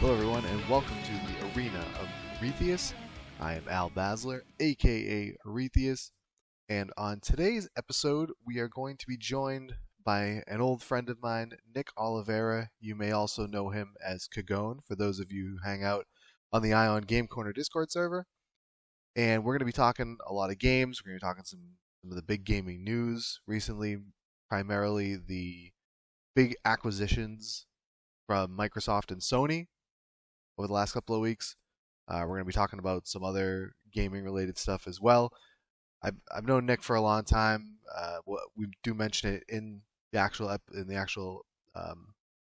Hello everyone and welcome to the Arena of Aurethious. I am Al Basler, aka Aurethious, and on today's episode we are going to be joined by an old friend of mine, Nick Oliveira. You may also know him as Kagone for those of you who hang out on the Ion Game Corner Discord server. And we're going to be talking a lot of games. We're going to be talking some of the big gaming news recently, primarily the big acquisitions from Microsoft and Sony over the last couple of weeks. We're going to be talking about some other gaming related stuff as well. I've known Nick for a long time. We do mention it in the actual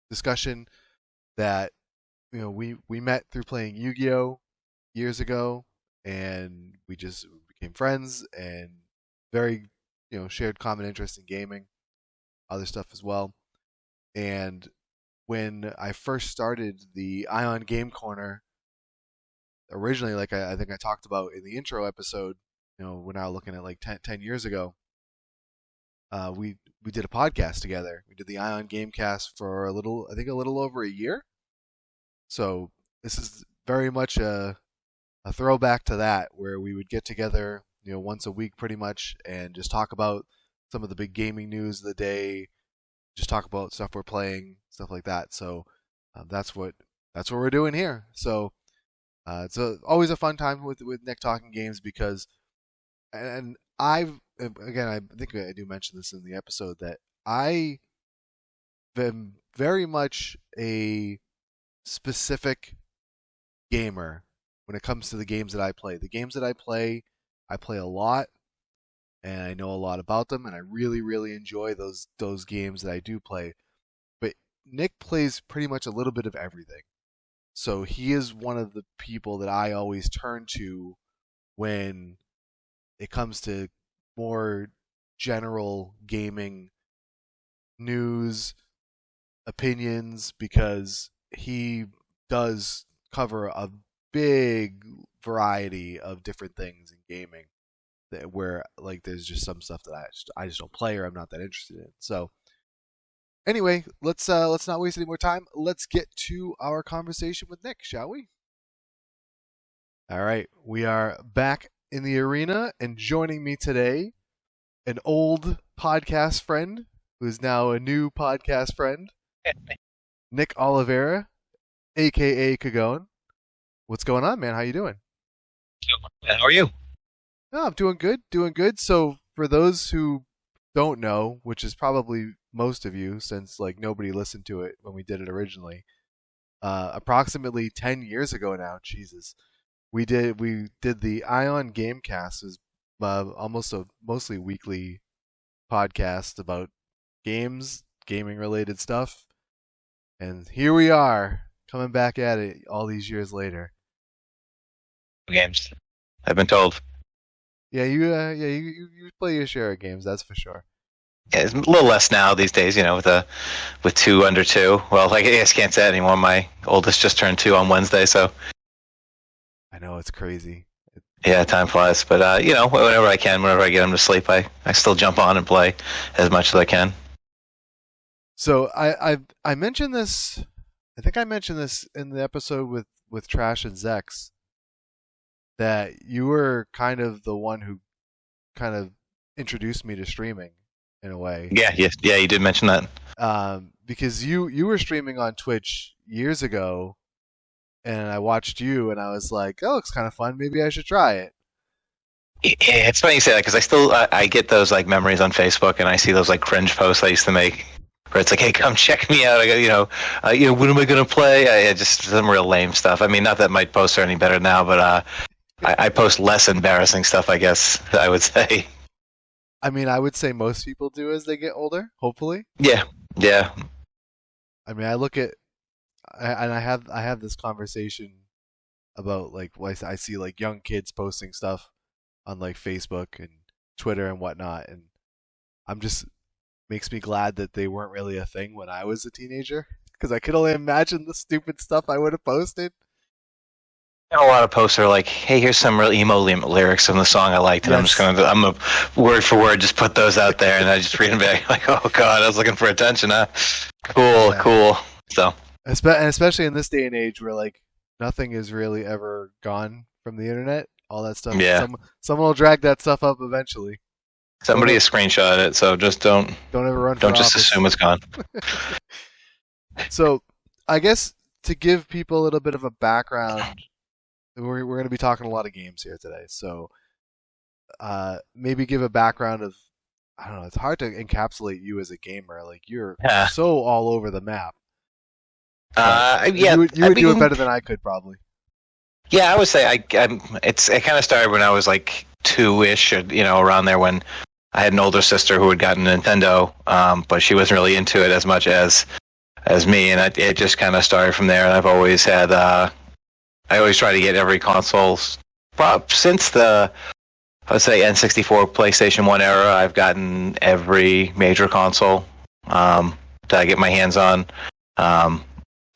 discussion that we met through playing Yu-Gi-Oh years ago, and we just became friends and very shared common interest in gaming, other stuff as well. And when I first started the Ion Game Corner, originally, like I think I talked about in the intro episode, when I was looking at like 10 years ago, we did a podcast together. We did the Ion Gamecast for a little over a year. So this is very much a throwback to that, where we would get together, once a week pretty much, and just talk about some of the big gaming news of the day. Just talk about stuff we're playing, stuff like that. So that's what we're doing here. So it's always a fun time with Nick talking games, because, and I think I do mention this in the episode, that I am very much a specific gamer when it comes to the games that I play. The games that I play a lot, and I know a lot about them, and I really, really enjoy those games that I do play. But Nick plays pretty much a little bit of everything. So he is one of the people that I always turn to when it comes to more general gaming news, opinions, because he does cover a big variety of different things in gaming, where like there's just some stuff that I just don't play, or I'm not that interested in. So anyway, let's not waste any more time. Let's get to our conversation with Nick, shall we? All right, we are back in the arena, and joining me today, an old podcast friend who is now a new podcast friend, Nick Oliveira, aka Kagone. What's going on, man? How you doing? How are you? Oh, I'm doing good. So for those who don't know, which is probably most of you, since like nobody listened to it when we did it originally, approximately 10 years ago now, Jesus, we did the Ion Gamecast. It was almost a mostly weekly podcast about games, gaming related stuff, and here we are coming back at it all these years later. Games, I've been told. Yeah, you play your share of games, that's for sure. Yeah, it's a little less now these days, with 2 under 2. Well, I guess can't say that anymore. My oldest just turned 2 on Wednesday, so. I know, it's crazy. Yeah, time flies. But, whenever I can, whenever I get them to sleep, I still jump on and play as much as I can. So I mentioned this, I think I mentioned this in the episode with Trash and Zex, that you were kind of the one who kind of introduced me to streaming in a way. Yeah, you did mention that. Because you were streaming on Twitch years ago, and I watched you, and I was like, that looks kind of fun. Maybe I should try it. Yeah, it's funny you say that, because I get those like memories on Facebook, and I see those like cringe posts I used to make, where it's like, hey, come check me out. I got, when am I gonna play? I just some real lame stuff. I mean, not that my posts are any better now, but I post less embarrassing stuff, I guess I would say. I mean, I would say most people do as they get older, hopefully. Yeah. I mean, I have this conversation about like I see like young kids posting stuff on like Facebook and Twitter and whatnot, and makes me glad that they weren't really a thing when I was a teenager, because I could only imagine the stupid stuff I would have posted. A lot of posts are like, hey, here's some real emo lyrics from the song I liked, and yes. I'm a word for word just put those out there, and I just read them back like, oh god, I was looking for attention, huh? Cool. So Especially in this day and age where like nothing is really ever gone from the internet. All that stuff. Yeah. Someone will drag that stuff up eventually. Somebody has screenshot it, so just Don't ever run for don't just office. assume it's gone. So, I guess to give people a little bit of a background, we're going to be talking a lot of games here today. So, maybe give a background of, I don't know, it's hard to encapsulate you as a gamer. Like, you're Yeah. so all over the map. Yeah. You would do it better than I could, probably. Yeah, I would say it kind of started when I was like 2-ish, or, around there, when I had an older sister who had gotten a Nintendo, but she wasn't really into it as much as me, and it just kind of started from there. And I've always had, I always try to get every console, since the, I would say, N64, PlayStation 1 era. I've gotten every major console that I get my hands on.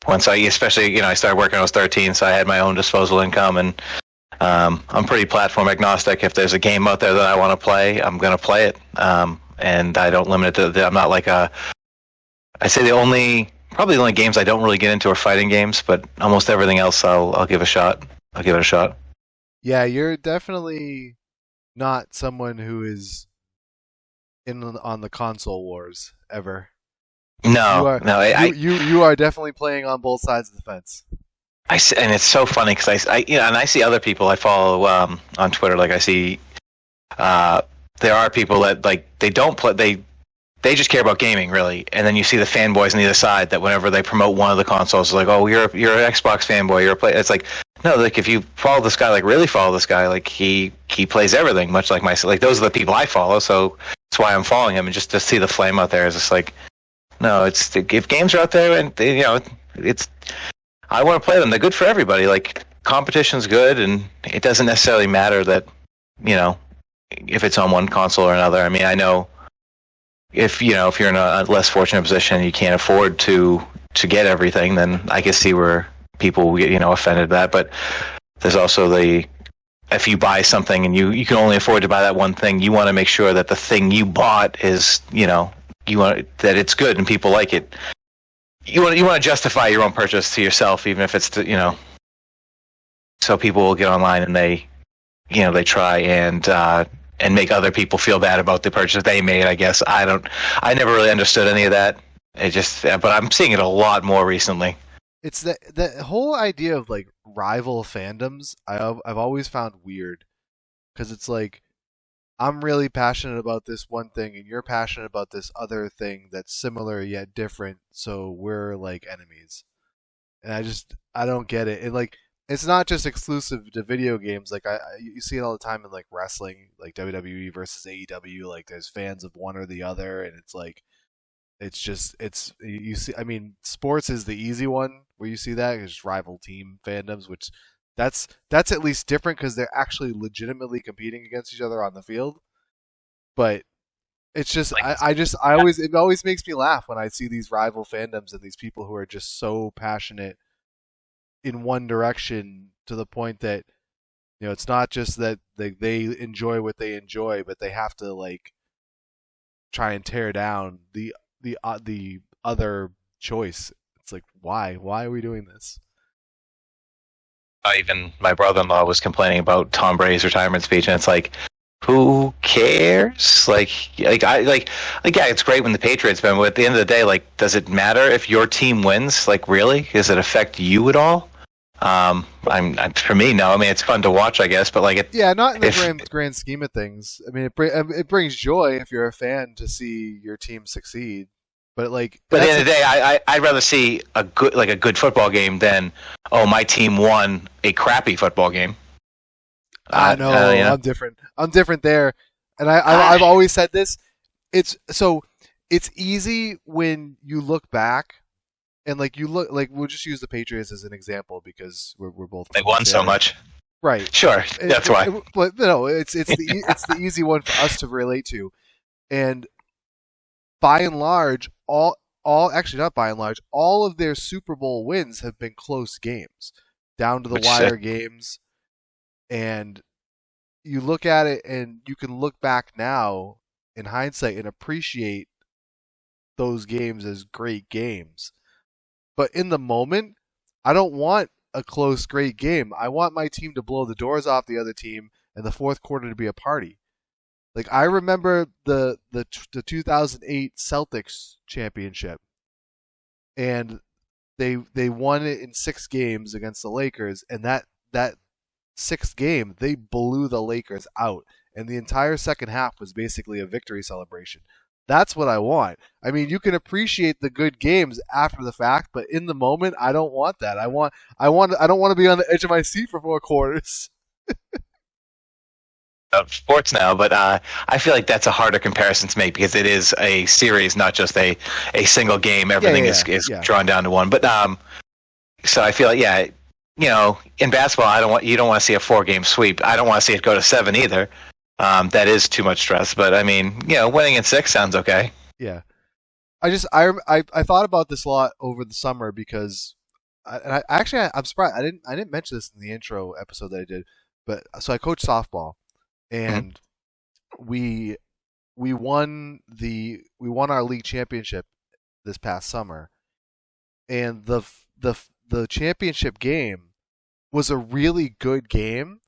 Once especially, I started working when I was 13, so I had my own disposable income, and I'm pretty platform agnostic. If there's a game out there that I want to play, I'm going to play it, and I don't limit it to. I'm not like I say probably the only games I don't really get into are fighting games, but almost everything else I'll give a shot. I'll give it a shot. Yeah, you're definitely not someone who is on the console wars ever. No, you are definitely playing on both sides of the fence. And it's so funny because and I see other people I follow on Twitter. Like I see, there are people that like they don't play. They just care about gaming, really. And then you see the fanboys on the other side that whenever they promote one of the consoles, it's like, oh, you're an Xbox fanboy. You're a play. It's like, no, like if you follow this guy, like really follow this guy, like he plays everything, much like myself. Like those are the people I follow, so that's why I'm following him. And just to see the flame out there is just like, no, it's if games are out there and it's I want to play them. They're good for everybody. Like competition's good, and it doesn't necessarily matter that if it's on one console or another. I mean, I know if you're in a less fortunate position, you can't afford to get everything, then I can see where people will get offended by that. But there's also if you buy something and you can only afford to buy that one thing, you want to make sure that the thing you bought is you want that it's good and people like it. You want to justify your own purchase to yourself, even if it's so people will get online and they try and make other people feel bad about the purchase they made. I guess I never really understood any of that. But I'm seeing it a lot more recently. It's the whole idea of like rival fandoms. I've always found weird because it's like I'm really passionate about this one thing and you're passionate about this other thing that's similar yet different, so we're like enemies. And I don't get it. And like it's not just exclusive to video games. Like you see it all the time in like wrestling, like WWE versus AEW. Like there's fans of one or the other, and it's like it's you see. I mean, sports is the easy one where you see that. It's just rival team fandoms, which that's at least different because they're actually legitimately competing against each other on the field. But it's just it always makes me laugh when I see these rival fandoms and these people who are just so passionate in one direction to the point that it's not just that they enjoy what they enjoy, but they have to like try and tear down the other choice. It's like why are we doing this? Even my brother-in-law was complaining about Tom Brady's retirement speech, and it's like, who cares? Like yeah, it's great when the Patriots win, but at the end of the day, like, does it matter if your team wins? Like, really? Does it affect you at all? For me, no. I mean, it's fun to watch, I guess, but like, not in the grand scheme of things. I mean, it brings joy if you're a fan to see your team succeed. But at the end of the day, I'd rather see a good football game than my team won a crappy football game. I know. I'm different. I'm different there, and I've always said this. It's easy when you look back, and we'll just use the Patriots as an example because we're both they won so much. Right. Sure. That's why. But no, it's the easy one for us to relate to, and by and large, actually not by and large, all of their Super Bowl wins have been close games, down to the wire games. And you look at it and you can look back now in hindsight and appreciate those games as great games. But in the moment, I don't want a close, great game. I want my team to blow the doors off the other team and the fourth quarter to be a party. Like I remember the 2008 Celtics championship, and they won it in 6 games against the Lakers, and that sixth game they blew the Lakers out, and the entire second half was basically a victory celebration. That's what I want. I mean, you can appreciate the good games after the fact, but in the moment, I don't want that. I don't want to be on the edge of my seat for 4 quarters. Of sports now, but I feel like that's a harder comparison to make because it is a series, not just a single game. Everything is drawn down to one. But so I feel like in basketball, you don't want to see a 4-game sweep. I don't want to see it go to 7 either. That is too much stress. But I mean, winning in 6 sounds okay. Yeah, I thought about this a lot over the summer because I'm surprised I didn't mention this in the intro episode that I did. But so I coach softball, and we won our league championship this past summer, and the championship game was a really good game,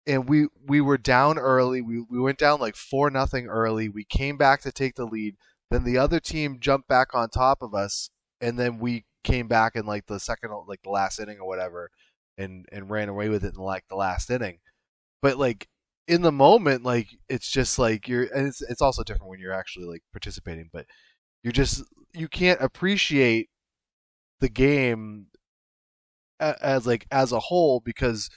and we were down early. We went down like 4-0 early. We came back to take the lead. Then the other team jumped back on top of us, and then we came back in like the last inning or whatever, and ran away with it in like the last inning. But like in the moment, like it's just like and it's also different when you're actually like participating, but you can't appreciate the game as a whole because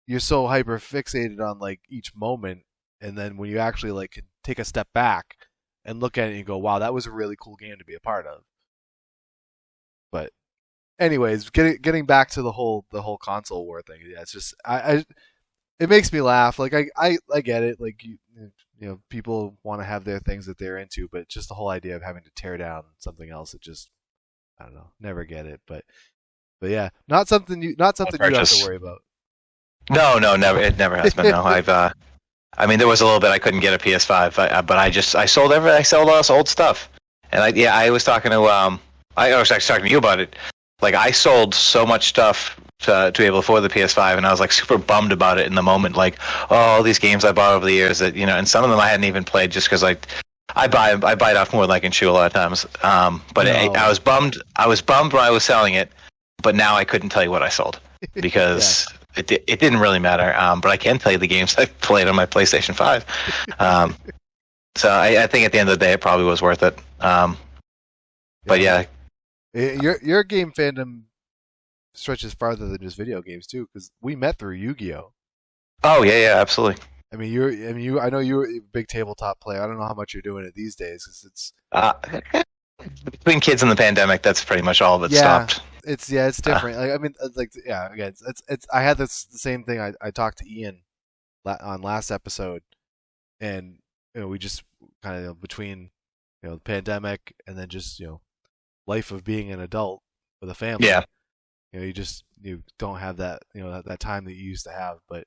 you're so hyper fixated on like each moment, and then when you actually like can take a step back and look at it and you go, wow, that was a really cool game to be a part of. But anyways, getting back to the whole console war thing, yeah, it's just it makes me laugh. Like I get it. Like people want to have their things that they're into, but just the whole idea of having to tear down something else, it just, I don't know, never get it. But yeah, not something you have to worry about. No, never. It never has been. No, I mean, there was a little bit I couldn't get a PS5, but I sold I sold all this old stuff, and I was talking to I was actually talking to you about it. Like I sold so much stuff to be able to afford the PS5, and I was like super bummed about it in the moment. Like, oh, all these games I bought over the years that and some of them I hadn't even played just because I buy it off more than I can chew a lot of times. But no. I was bummed. I was bummed when I was selling it, but now I couldn't tell you what I sold because it didn't really matter. But I can tell you the games I played on my PlayStation 5. So I think at the end of the day, it probably was worth it. But yeah. Your game fandom stretches farther than just video games too, because we met through Yu-Gi-Oh. Oh yeah, absolutely. I mean, I know you're a big tabletop player. I don't know how much you're doing it these days, because it's between kids and the pandemic, that's pretty much all of it stopped. It's different. It's I had the same thing. I talked to Ian on last episode, and we just kind of between the pandemic and then just life of being an adult with a family. Yeah. You don't have that that time that you used to have. But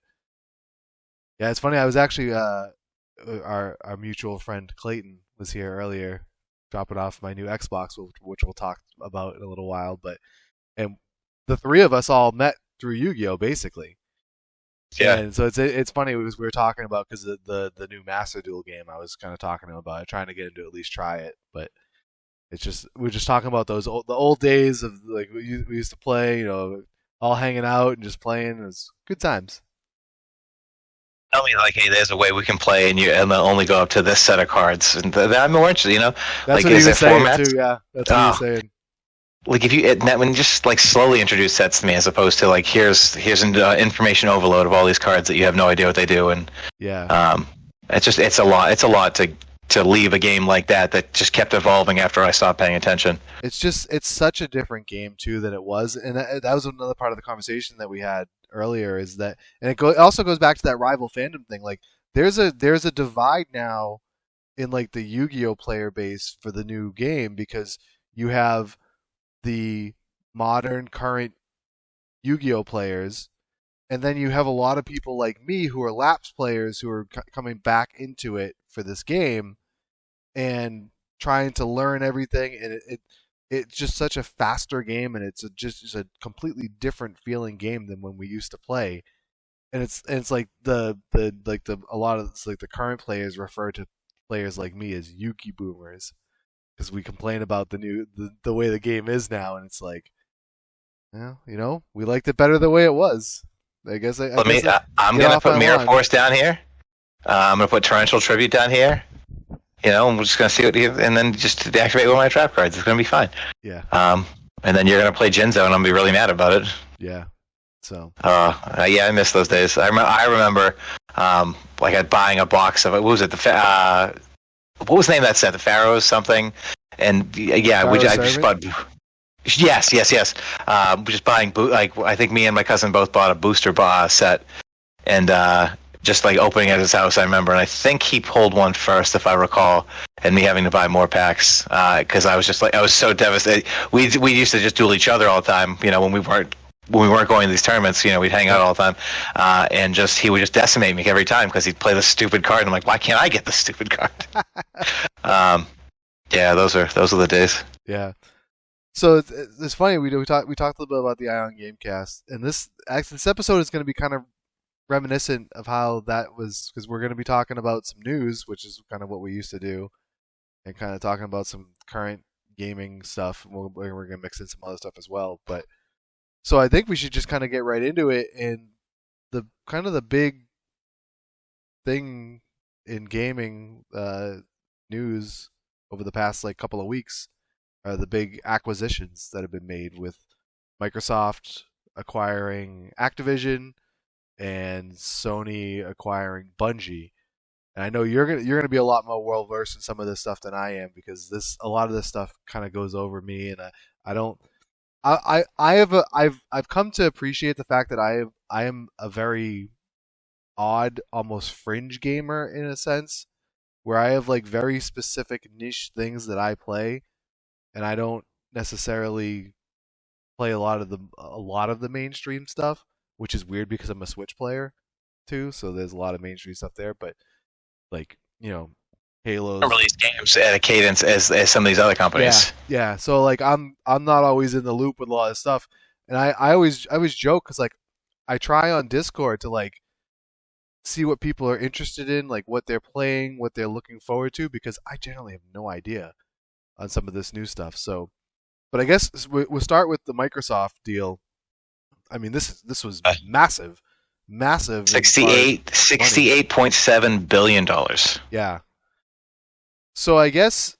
yeah, it's funny. I was actually our mutual friend Clayton was here earlier, dropping off my new Xbox, which we'll talk about in a little while. And the three of us all met through Yu-Gi-Oh, basically. Yeah. And so it's funny because we were talking about because the new Master Duel game. I was kind of talking to him about it, trying to get him to at least try it, but. It's just we're just talking about the old days of like we used to play, all hanging out and just playing. It was good times. Tell me like, hey, there's a way we can play, and they'll only go up to this set of cards, and I'm more interested. That's like, what he was saying too. Yeah, that's what he was saying. Like when you just like slowly introduce sets to me, as opposed to like here's an information overload of all these cards that you have no idea what they do, and it's a lot to leave a game like that just kept evolving after I stopped paying attention. It's such a different game too than it was, and that was another part of the conversation that we had earlier. Is that, and it also goes back to that rival fandom thing. Like there's a divide now in like the Yu-Gi-Oh player base for the new game, because you have the modern current Yu-Gi-Oh players, and then you have a lot of people like me who are lapsed players who are coming back into it for this game and trying to learn everything. And it's just such a faster game, and it's a completely different feeling game than when we used to play. And it's like the a lot of it's like the current players refer to players like me as Yuki boomers because we complain about the way the game is now, and it's like, well, we liked it better the way it was. I guess I'm gonna put Mirror Force down here. I'm gonna put Torrential Tribute down here. I'm just gonna see and then just deactivate one of my trap cards. It's gonna be fine. Yeah. And then you're gonna play Jinzo, and I'm gonna be really mad about it. Yeah. So. Yeah, I miss those days. I remember, like buying a box of what was it? What was the name of that set? The Pharaohs something, and yeah, I just bought. Yes. We're just buying I think me and my cousin both bought a booster set, and just like opening at his house, I remember, and I think he pulled one first, if I recall, and me having to buy more packs because I was just like I was so devastated. We used to just duel each other all the time, when we weren't going to these tournaments. We'd hang out all the time, and he would just decimate me every time because he'd play the stupid card. And I'm like, why can't I get the stupid card? Yeah, those are the days. Yeah. So it's funny we talked a little bit about the Ion Gamecast, and this episode is going to be kind of reminiscent of how that was, because we're going to be talking about some news, which is kind of what we used to do, and kind of talking about some current gaming stuff. We're going to mix in some other stuff as well, but so I think we should just kind of get right into it. And the kind of the big thing in gaming news over the past couple of weeks are the big acquisitions that have been made, with Microsoft acquiring Activision and Sony acquiring Bungie. And I know you're gonna be a lot more well versed in some of this stuff than I am, because a lot of this stuff kind of goes over me, and I've come to appreciate the fact that I am a very odd, almost fringe gamer in a sense, where I have very specific niche things that I play, and I don't necessarily play a lot of the mainstream stuff, which is weird because I'm a Switch player too, so there's a lot of mainstream stuff there. But Halo's don't release games at a cadence as some of these other companies. Yeah. So I'm not always in the loop with a lot of stuff, and I always joke because I try on Discord to see what people are interested in, what they're playing, what they're looking forward to, because I generally have no idea on some of this new stuff. So, but I guess we'll start with the Microsoft deal. I mean, this was massive. $68.7 billion. Yeah. So I guess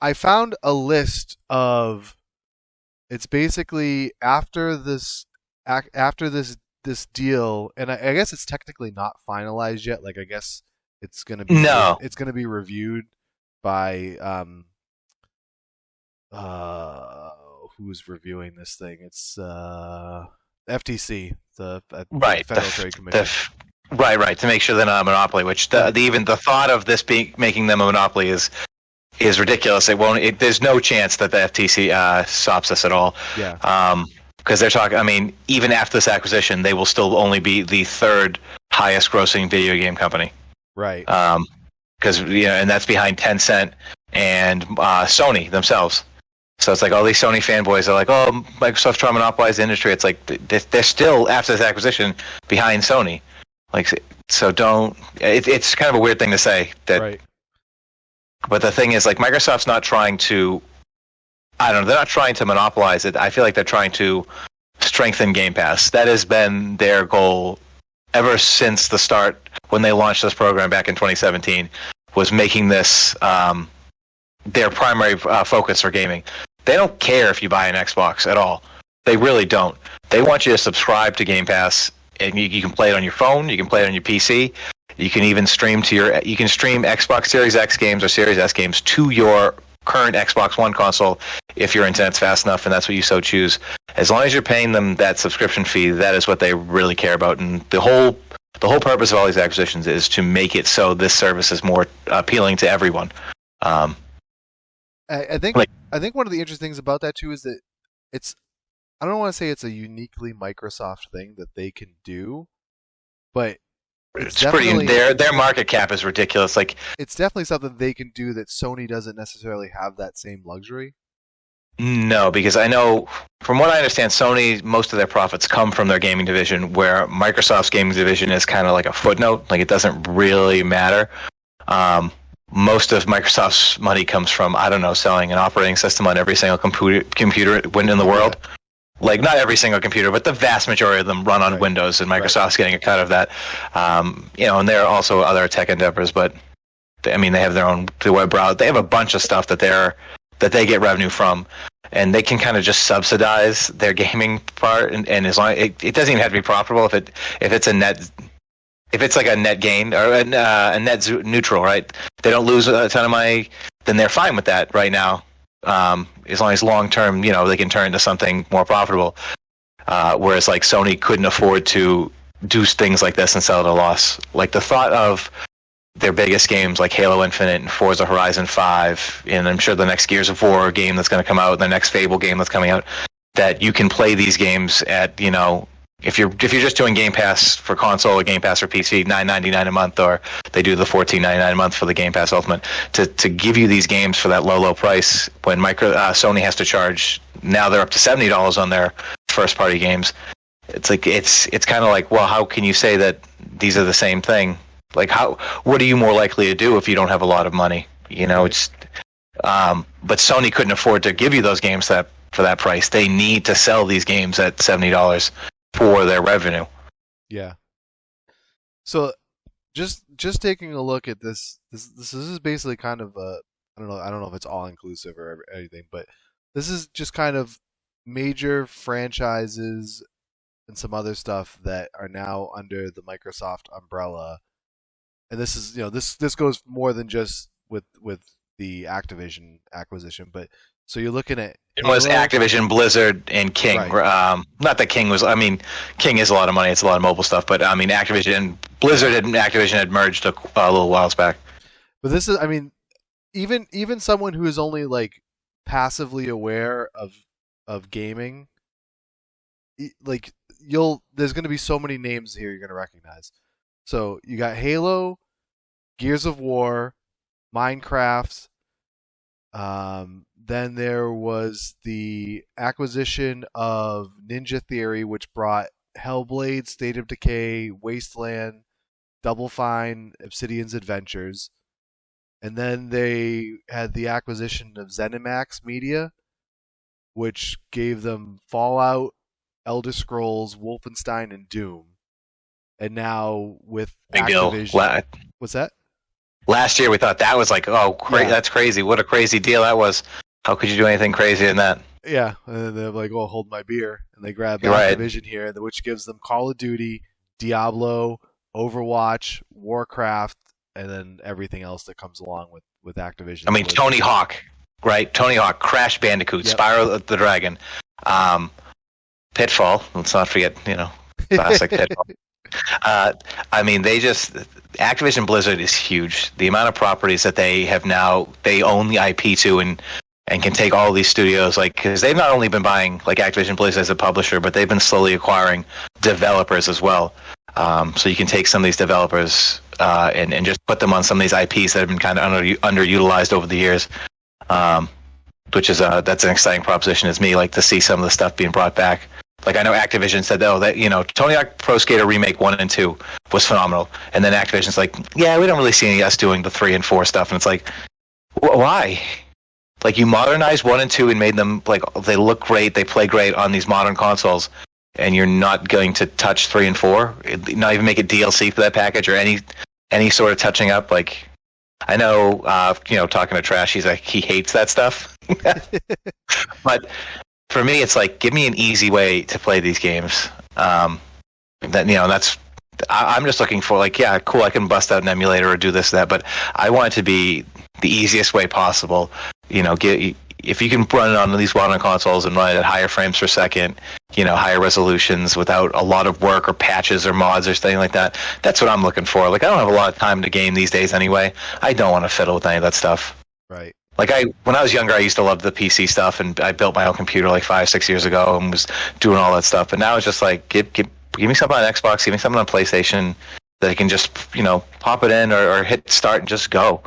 I found a list of. It's basically after this deal, and I guess it's technically not finalized yet. I guess it's gonna be it's gonna be reviewed by who's reviewing this thing? It's FTC, the Federal Trade Commission. Right, to make sure they're not a monopoly. Which even the thought of this making them a monopoly is ridiculous. It won't. There's no chance that the FTC stops us at all. Yeah. Because they're talking. I mean, even after this acquisition, they will still only be the third highest grossing video game company. Right. Because and that's behind Tencent and Sony themselves. So it's like all these Sony fanboys are like, oh, Microsoft's trying to monopolize the industry. It's like they're still, after this acquisition, behind Sony. So don't. It's kind of a weird thing to say. Right. But the thing is, Microsoft's not trying to. I don't know. They're not trying to monopolize it. I feel like they're trying to strengthen Game Pass. That has been their goal ever since the start, when they launched this program back in 2017, was making this their primary focus for gaming. They don't care if you buy an Xbox at all. They really don't. They want you to subscribe to Game Pass, and you can play it on your phone. You can play it on your PC. You can even stream Xbox Series X games or Series S games to your current Xbox One console if your internet's fast enough, and that's what you so choose. As long as you're paying them that subscription fee, that is what they really care about. And the whole purpose of all these acquisitions is to make it so this service is more appealing to everyone. I think one of the interesting things about that too is that I don't want to say it's a uniquely Microsoft thing that they can do, but it's pretty. Their market cap is ridiculous. It's definitely something they can do that Sony doesn't necessarily have that same luxury. No, because I know, from what I understand, Sony, most of their profits come from their gaming division, where Microsoft's gaming division is kind of like a footnote. Like, it doesn't really matter. Most of Microsoft's money comes from, I don't know, selling an operating system on every single computer in the world. Like, not every single computer, but the vast majority of them run on Windows, and Microsoft's getting a cut of that. And there are also other tech endeavors, but they have their own web browser. They have a bunch of stuff that they get revenue from, and they can kind of just subsidize their gaming part. And as long it doesn't even have to be profitable if it's like a net gain or a net neutral, right? They don't lose a ton of money, then they're fine with that right now. As long as long term, they can turn into something more profitable. Whereas like Sony couldn't afford to do things like this and sell at a loss. Like the thought of their biggest games like Halo Infinite and Forza Horizon 5, and I'm sure the next Gears of War game that's going to come out, the next Fable game that's coming out, that you can play these games at, if you're just doing Game Pass for console or Game Pass for PC, $9.99 a month, or they do the $14.99 a month for the Game Pass Ultimate, to give you these games for that low price when Sony has to charge, now they're up to $70 on their first party games. It's like it's kind of like, well, how can you say that these are the same thing? Like, what are you more likely to do if you don't have a lot of money? But Sony couldn't afford to give you those games for that price. They need to sell these games at $70 for their revenue. Yeah. So just taking a look at this is basically kind of I don't know if it's all inclusive or anything, but this is just kind of major franchises and some other stuff that are now under the Microsoft umbrella. And this is, this goes more than just with the Activision acquisition, but so you're looking at it was Activision, Blizzard, and King. Right. Not that King was. King is a lot of money. It's a lot of mobile stuff, but Activision and Blizzard and Activision had merged a little whiles back. But this is, even someone who is only like passively aware of gaming, like there's going to be so many names here you're going to recognize. So you got Halo, Gears of War, Minecraft. Then there was the acquisition of Ninja Theory, which brought Hellblade, State of Decay, Wasteland, Double Fine, Obsidian's Adventures. And then they had the acquisition of ZeniMax Media, which gave them Fallout, Elder Scrolls, Wolfenstein, and Doom. And now with Activision, what's that? Last year we thought that was like, that's crazy. What a crazy deal that was. How could you do anything crazier than that? Yeah, and then they're like, "Oh, hold my beer," and they grab Activision here, which gives them Call of Duty, Diablo, Overwatch, Warcraft, and then everything else that comes along with Activision. Tony Hawk, right? Tony Hawk, Crash Bandicoot, Spyro the Dragon, Pitfall. Let's not forget, classic Pitfall. Activision Blizzard is huge. The amount of properties that they have now, they own the IP to, and can take all these studios, because they've not only been buying like Activision Blizzard as a publisher, but they've been slowly acquiring developers as well. So you can take some of these developers and just put them on some of these IPs that have been kind of underutilized over the years. Which is that's an exciting proposition. As me, like to see some of the stuff being brought back. Like I know Activision said, Tony Hawk Pro Skater Remake 1 and 2 was phenomenal, and then Activision's like, yeah, we don't really see us doing the 3 and 4 stuff, and it's like, why? Like you modernized 1 and 2 and made them they look great, they play great on these modern consoles, and you're not going to touch 3 and 4, not even make a DLC for that package or any sort of touching up. Like I know, talking to Trash, he's like he hates that stuff, but. For me, it's like, give me an easy way to play these games. I'm just looking for cool, I can bust out an emulator or do this, that, but I want it to be the easiest way possible. If you can run it on these modern consoles and run it at higher frames per second, higher resolutions without a lot of work or patches or mods or something like that, that's what I'm looking for. Like, I don't have a lot of time to game these days anyway. I don't want to fiddle with any of that stuff. Right. Like when I was younger, I used to love the PC stuff, and I built my own computer 5-6 years ago and was doing all that stuff. But now it's just like, give me something on Xbox, give me something on PlayStation that I can just pop it in or hit start and just go.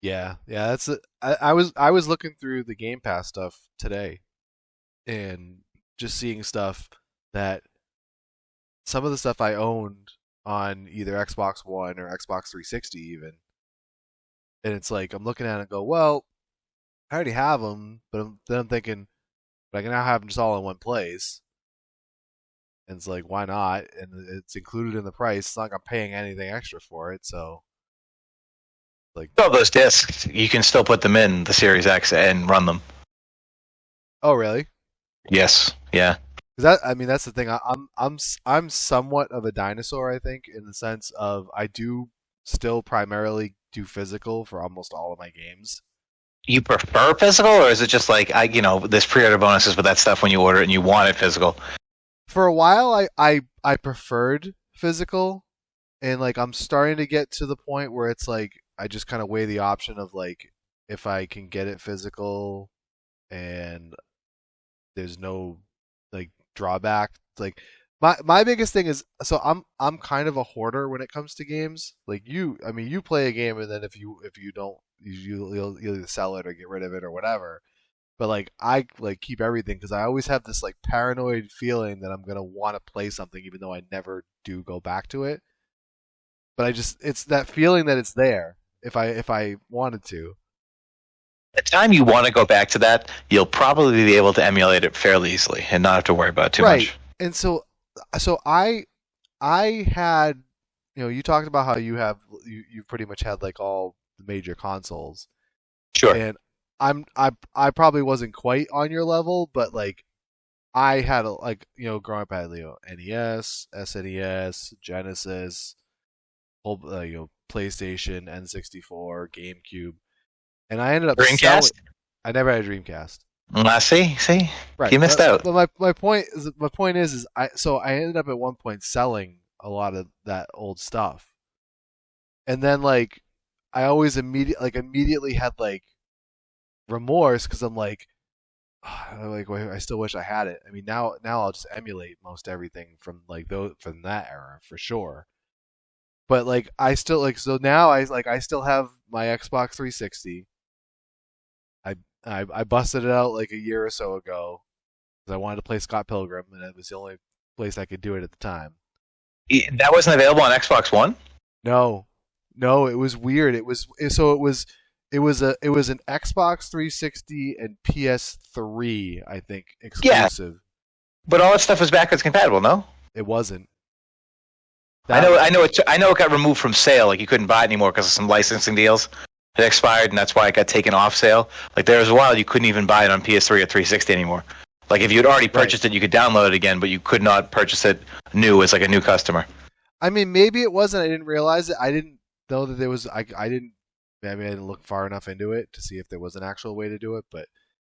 Yeah. I was looking through the Game Pass stuff today and just seeing stuff that some of the stuff I owned on either Xbox One or Xbox 360 even, and it's like I'm looking at it and go, well, I already have them, but then I'm thinking, but I can now have them just all in one place, and it's like, why not? And it's included in the price. It's not like I'm paying anything extra for it, so like, All those discs, you can still put them in the Series X and run them. oh really? Yes. Yeah. 'Cause I mean, that's the thing. I'm somewhat of a dinosaur, I think, in the sense of I do still primarily do physical for almost all of my games. You prefer physical, or is it just like there's pre-order bonuses with that stuff when you order it and you want it physical? For a while, I preferred physical, and like I'm starting to get to the point where it's like I just kind of weigh the option of like if I can get it physical and there's no like drawback. Like my biggest thing is, so I'm kind of a hoarder when it comes to games. Like I mean you play a game and then if you don't you'll either sell it or get rid of it or whatever. But like I like keep everything because I always have this like paranoid feeling that I'm gonna want to play something even though I never do go back to it. But it's that feeling that it's there if I wanted to. The time you want to go back to that, you'll probably be able to emulate it fairly easily and not have to worry about it too Right. much. And so I had, you talked about how you pretty much had like all the major consoles, Sure. and I probably wasn't quite on your level, but like I had like growing up I had NES, SNES, Genesis, whole PlayStation, N64, GameCube, and I ended up selling. Dreamcast? I never had a Dreamcast. See, Right. you missed out. But my point is I ended up at one point selling a lot of that old stuff, and then like I always immediately had like remorse because I'm like, wait, I still wish I had it. I mean now I'll just emulate most everything from like those from that era for sure. But like I still like so now I still have my Xbox 360. I busted it out like a year or so ago because I wanted to play Scott Pilgrim, and it was the only place I could do it at the time. That wasn't available on Xbox One? No, no, it was weird. It was an Xbox 360 and PS3, I think, Yeah, exclusive. but all that stuff was backwards compatible, no? It wasn't. I That know, I know, I know. It got removed from sale. Like you couldn't buy it anymore because of some licensing deals. It expired, and that's why it got taken off sale. Like there was a while you couldn't even buy it on PS3 or 360 anymore. Like if you had already right. purchased it, you could download it again, but you could not purchase it new as like a new customer. I mean, maybe it wasn't. I didn't realize it. I didn't know that there was. I didn't. Maybe I didn't look far enough into it to see if there was an actual way to do it. But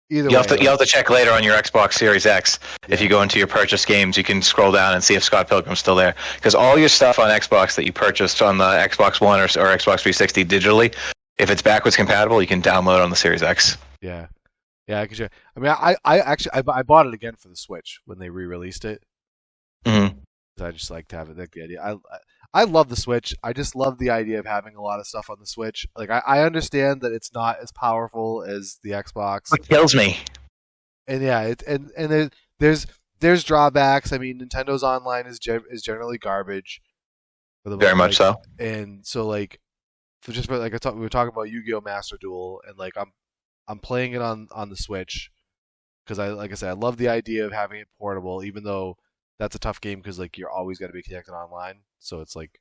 either way, You have to check later on your Xbox Series X. yeah. If you go into your purchase games, you can scroll down and see if Scott Pilgrim's still there. Because all your stuff on Xbox that you purchased on the Xbox One or Xbox 360 digitally, if it's backwards compatible, you can download on the Series X. Yeah, yeah. I mean, I actually I bought it again for the Switch when they re-released it. Mm-hmm. I just like to have it. Like the idea. I love the Switch. I just love the idea of having a lot of stuff on the Switch. Like I understand that it's not as powerful as the Xbox. What kills me? And yeah, there's drawbacks. I mean, Nintendo's online is generally garbage for the Very most, much so. and so like for like we were talking about Yu-Gi-Oh! Master Duel, and like I'm playing it on the Switch because like I said I love the idea of having it portable, even though that's a tough game because like you're always going to be connected online, so it's like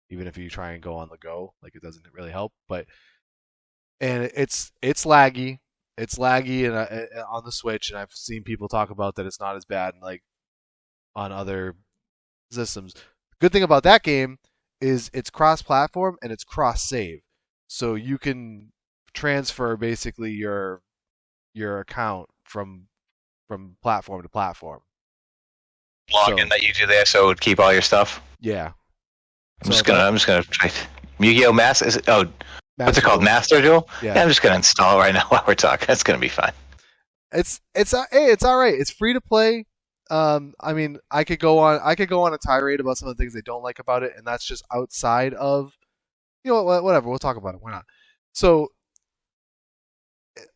even if you try and go on the go, like it doesn't really help. But and it's laggy. It's laggy and on the Switch, and I've seen people talk about that it's not as bad like on other systems. Good thing about that game is it's cross-platform and it's cross-save, so you can transfer basically your account from platform to platform. Login So that you do there, so it would keep all your stuff. yeah, I'm so just gonna try. Yu-Gi-Oh! What's Master it called? Duel. Master Duel? Yeah, I'm just gonna install it right now while we're talking. That's gonna be fine. hey, it's all right. It's free to play. I mean, I could go on a tirade about some of the things they don't like about it, and that's just outside of whatever. We'll talk about it. Why not? So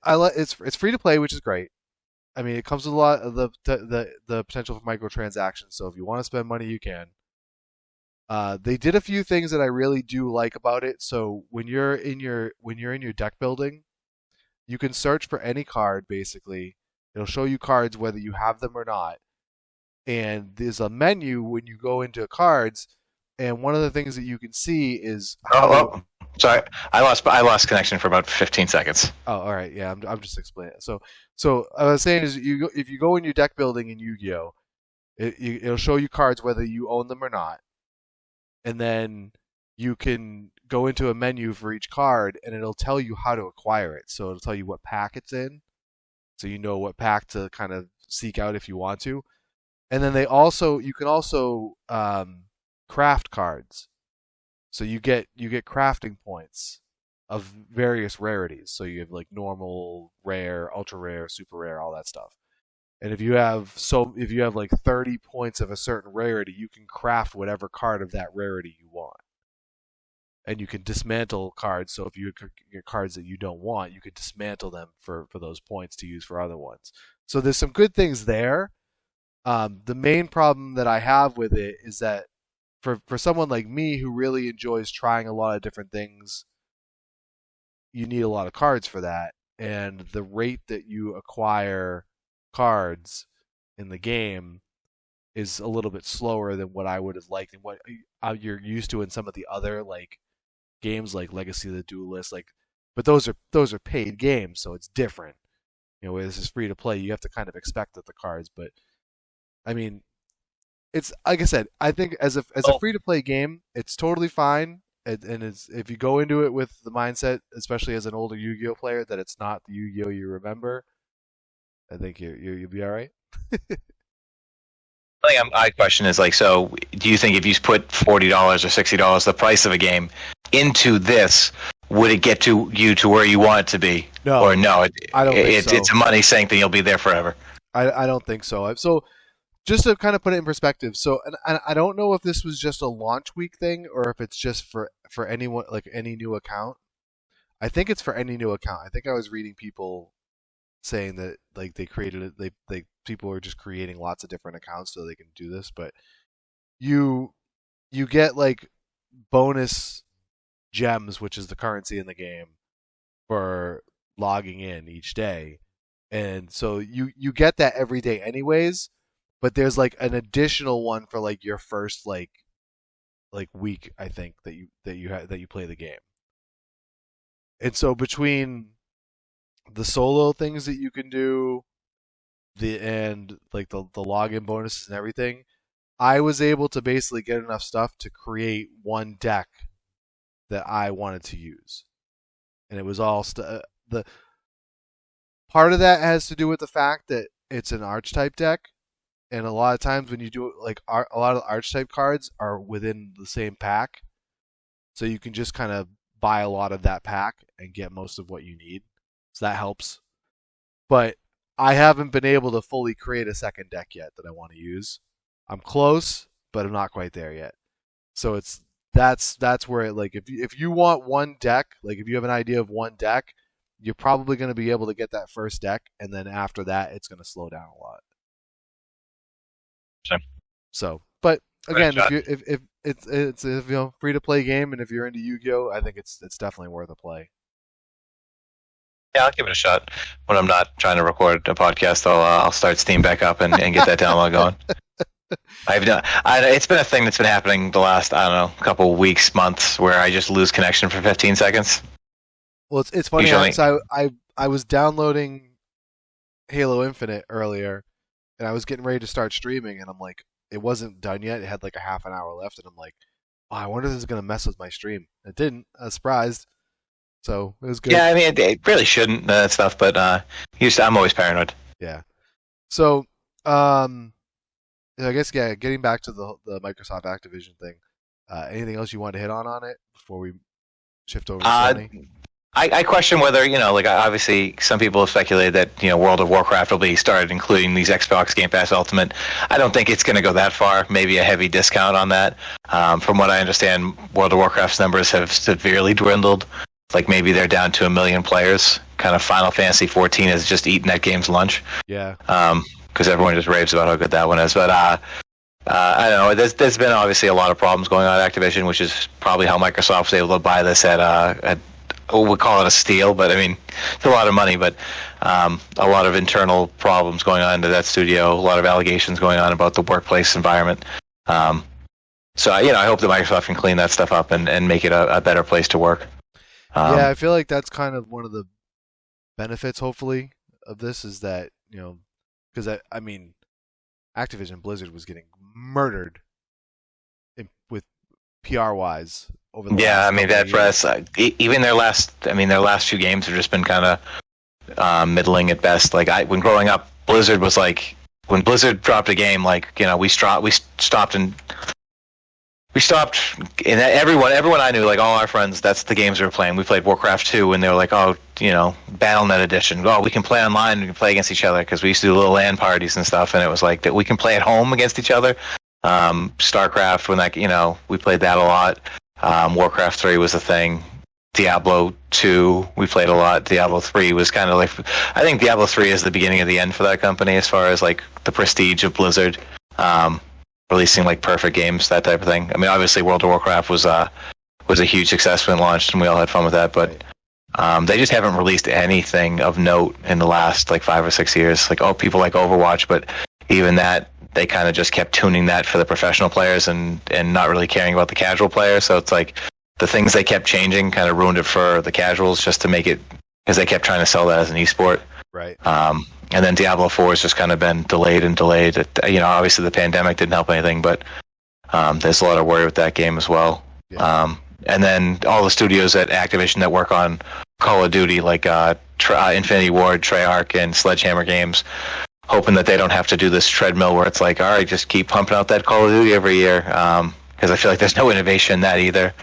it's free to play, which is great. I mean, it comes with a lot of the potential for microtransactions. So if you want to spend money, you can. They did a few things that I really do like about it. So when you're in your deck building, you can search for any card. Basically, it'll show you cards whether you have them or not. And there's a menu when you go into cards, and one of the things that you can see is how. Sorry, I lost connection for about 15 seconds. Oh, all right. Yeah, I'm just explaining it. So I was saying is if you go in your deck building in Yu-Gi-Oh, it'll show you cards whether you own them or not, and then you can go into a menu for each card, and it'll tell you how to acquire it. So it'll tell you what pack it's in, so you know what pack to kind of seek out if you want to. And then you can also craft cards. So you get crafting points of various rarities. So you have like normal, rare, ultra rare, super rare, all that stuff. And if you have like 30 points of a certain rarity, you can craft whatever card of that rarity you want. And you can dismantle cards. So if you get cards that you don't want, you could dismantle them for those points to use for other ones. So there's some good things there. The main problem that I have with it is that for someone like me who really enjoys trying a lot of different things, you need a lot of cards for that. And the rate that you acquire cards in the game is a little bit slower than what I would have liked and what you're used to in some of the other like games like Legacy of the Duelist. But those are paid games, so it's different. Where this is free to play, you have to kind of expect the cards. But I mean, it's like I said. I think as a free to play game, it's totally fine. And it's, if you go into it with the mindset, especially as an older Yu-Gi-Oh player, that it's not the Yu-Gi-Oh you remember, I think you'll be all right. My question is so do you think if you put $40 or $60, the price of a game, into this, would it get you to where you want it to be? No, or no? I don't think so. It's a money sink that you'll be there forever. I don't think so. So just to kind of put it in perspective, and I don't know if this was just a launch week thing or if it's just for anyone, like any new account. I think it's for any new account. I think I was reading people saying that like they created it. They people are just creating lots of different accounts so they can do this. But you get like bonus gems, which is the currency in the game, for logging in each day, and so you get that every day anyways. But there's like an additional one for like your first like week, I think, that you play the game. And so between the solo things that you can do, and like the login bonuses and everything, I was able to basically get enough stuff to create one deck that I wanted to use. And it was all the part of that has to do with the fact that it's an archetype deck. And a lot of times when you do it, like a lot of the archetype cards are within the same pack. So you can just kind of buy a lot of that pack and get most of what you need. So that helps. But I haven't been able to fully create a second deck yet that I want to use. I'm close, but I'm not quite there yet. So that's where it, like if you want one deck, like if you have an idea of one deck, you're probably going to be able to get that first deck, and then after that it's going to slow down a lot. Sure. So, but again, if it's a free to play game, and if you're into Yu-Gi-Oh, I think it's definitely worth a play. Yeah, I'll give it a shot. When I'm not trying to record a podcast, I'll start Steam back up and get that download going. It's been a thing that's been happening the last, I don't know, couple weeks, months, where I just lose connection for 15 seconds. Well, it's funny. I was downloading Halo Infinite earlier, and I was getting ready to start streaming, and I'm like, it wasn't done yet. It had like a half an hour left, and I'm like, oh, I wonder if this is going to mess with my stream. It didn't. I was surprised. So it was good. Yeah, I mean, it really shouldn't, that stuff, but I'm always paranoid. Yeah. So, I guess, yeah, getting back to the Microsoft Activision thing, anything else you want to hit on it before we shift over to Sony? I question whether, like obviously some people have speculated that, World of Warcraft will be started including these Xbox Game Pass Ultimate. I don't think it's going to go that far, maybe a heavy discount on that. From what I understand, World of Warcraft's numbers have severely dwindled. Like maybe they're down to 1 million players kind of Final Fantasy 14 has just eaten that game's lunch. Yeah. Because everyone just raves about how good that one is. But I don't know. There's been obviously a lot of problems going on at Activision, which is probably how Microsoft was able to buy this at we'll call it a steal, but I mean, it's a lot of money, but a lot of internal problems going on into that studio, a lot of allegations going on about the workplace environment. So, I hope that Microsoft can clean that stuff up and make it a better place to work. Yeah, I feel like that's kind of one of the benefits, hopefully, of this is that, because I mean, Activision Blizzard was getting murdered with PR-wise over the yeah, last I mean that press. Even their last few games have just been kind of middling at best. Like when growing up, Blizzard was like when Blizzard dropped a game, like we stopped and everyone I knew, like all our friends, that's the games we were playing. We played Warcraft 2, and they were like, oh, BattleNet edition. Oh, we can play online. We can play against each other because we used to do little LAN parties and stuff, and it was like that we can play at home against each other. StarCraft, when that we played that a lot. Warcraft 3 was a thing. Diablo 2, we played a lot. Diablo 3 was kind of like, I think Diablo 3 is the beginning of the end for that company as far as like the prestige of Blizzard, releasing like perfect games, that type of thing. I mean, obviously World of Warcraft was a huge success when it launched, and we all had fun with that. But they just haven't released anything of note in the last like 5 or 6 years. Like, people like Overwatch, but even that, they kind of just kept tuning that for the professional players and not really caring about the casual players. So it's like the things they kept changing kind of ruined it for the casuals just to make it, because they kept trying to sell that as an esport. Right. And then Diablo 4 has just kind of been delayed and delayed. Obviously the pandemic didn't help anything, but there's a lot of worry with that game as well. Yeah. And then all the studios at Activision that work on Call of Duty, like Infinity Ward, Treyarch, and Sledgehammer Games, hoping that they don't have to do this treadmill where it's like, all right, just keep pumping out that Call of Duty every year, because I feel like there's no innovation in that either.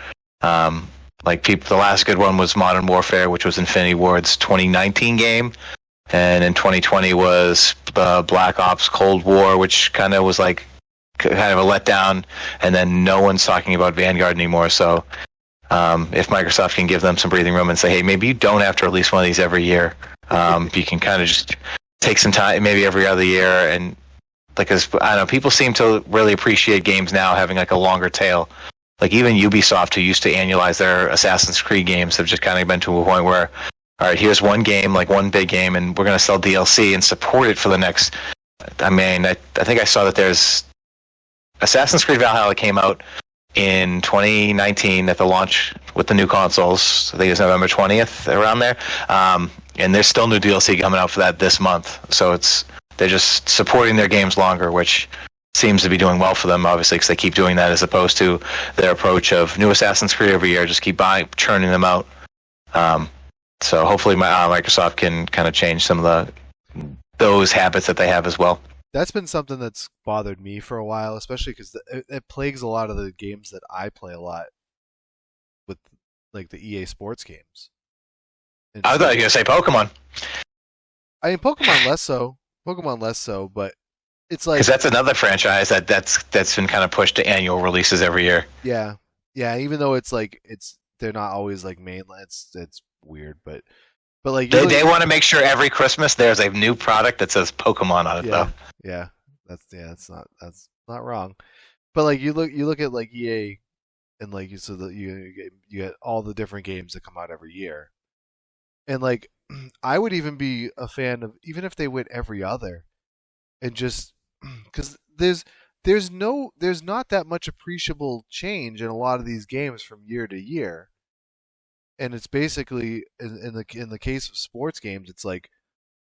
The last good one was Modern Warfare, which was Infinity Ward's 2019 game, and in 2020 was Black Ops Cold War, which kind of was like kind of a letdown, and then no one's talking about Vanguard anymore. So if Microsoft can give them some breathing room and say, hey, maybe you don't have to release one of these every year, you can kind of just take some time, maybe every other year, and I don't know, people seem to really appreciate games now having like a longer tail. Like even Ubisoft, who used to annualize their Assassin's Creed games, have just kind of been to a point where, all right, here's one game, like one big game, and we're going to sell DLC and support it for the next. I mean, I think I saw that there's Assassin's Creed Valhalla came out in 2019 at the launch with the new consoles. I think it's November 20th, around there. And there's still new DLC coming out for that this month. So they're just supporting their games longer, which seems to be doing well for them, obviously, because they keep doing that as opposed to their approach of new Assassin's Creed every year, just keep churning them out. So hopefully Microsoft can kind of change some of those habits that they have as well. That's been something that's bothered me for a while, especially because it plagues a lot of the games that I play a lot with, like the EA Sports games. I thought you were going to say Pokemon. I mean, Pokemon less so, but it's like... Because that's another franchise that's been kind of pushed to annual releases every year. Yeah, even though it's like, they're not always like mainline, it's weird, but like... They want to make sure every Christmas there's a new product that says Pokemon on it, though. Yeah, that's not wrong. But like, you look at like EA, and like you get all the different games that come out every year. And like, I would even be a fan of, even if they went every other, and just because there's not that much appreciable change in a lot of these games from year to year, and it's basically in the case of sports games, it's like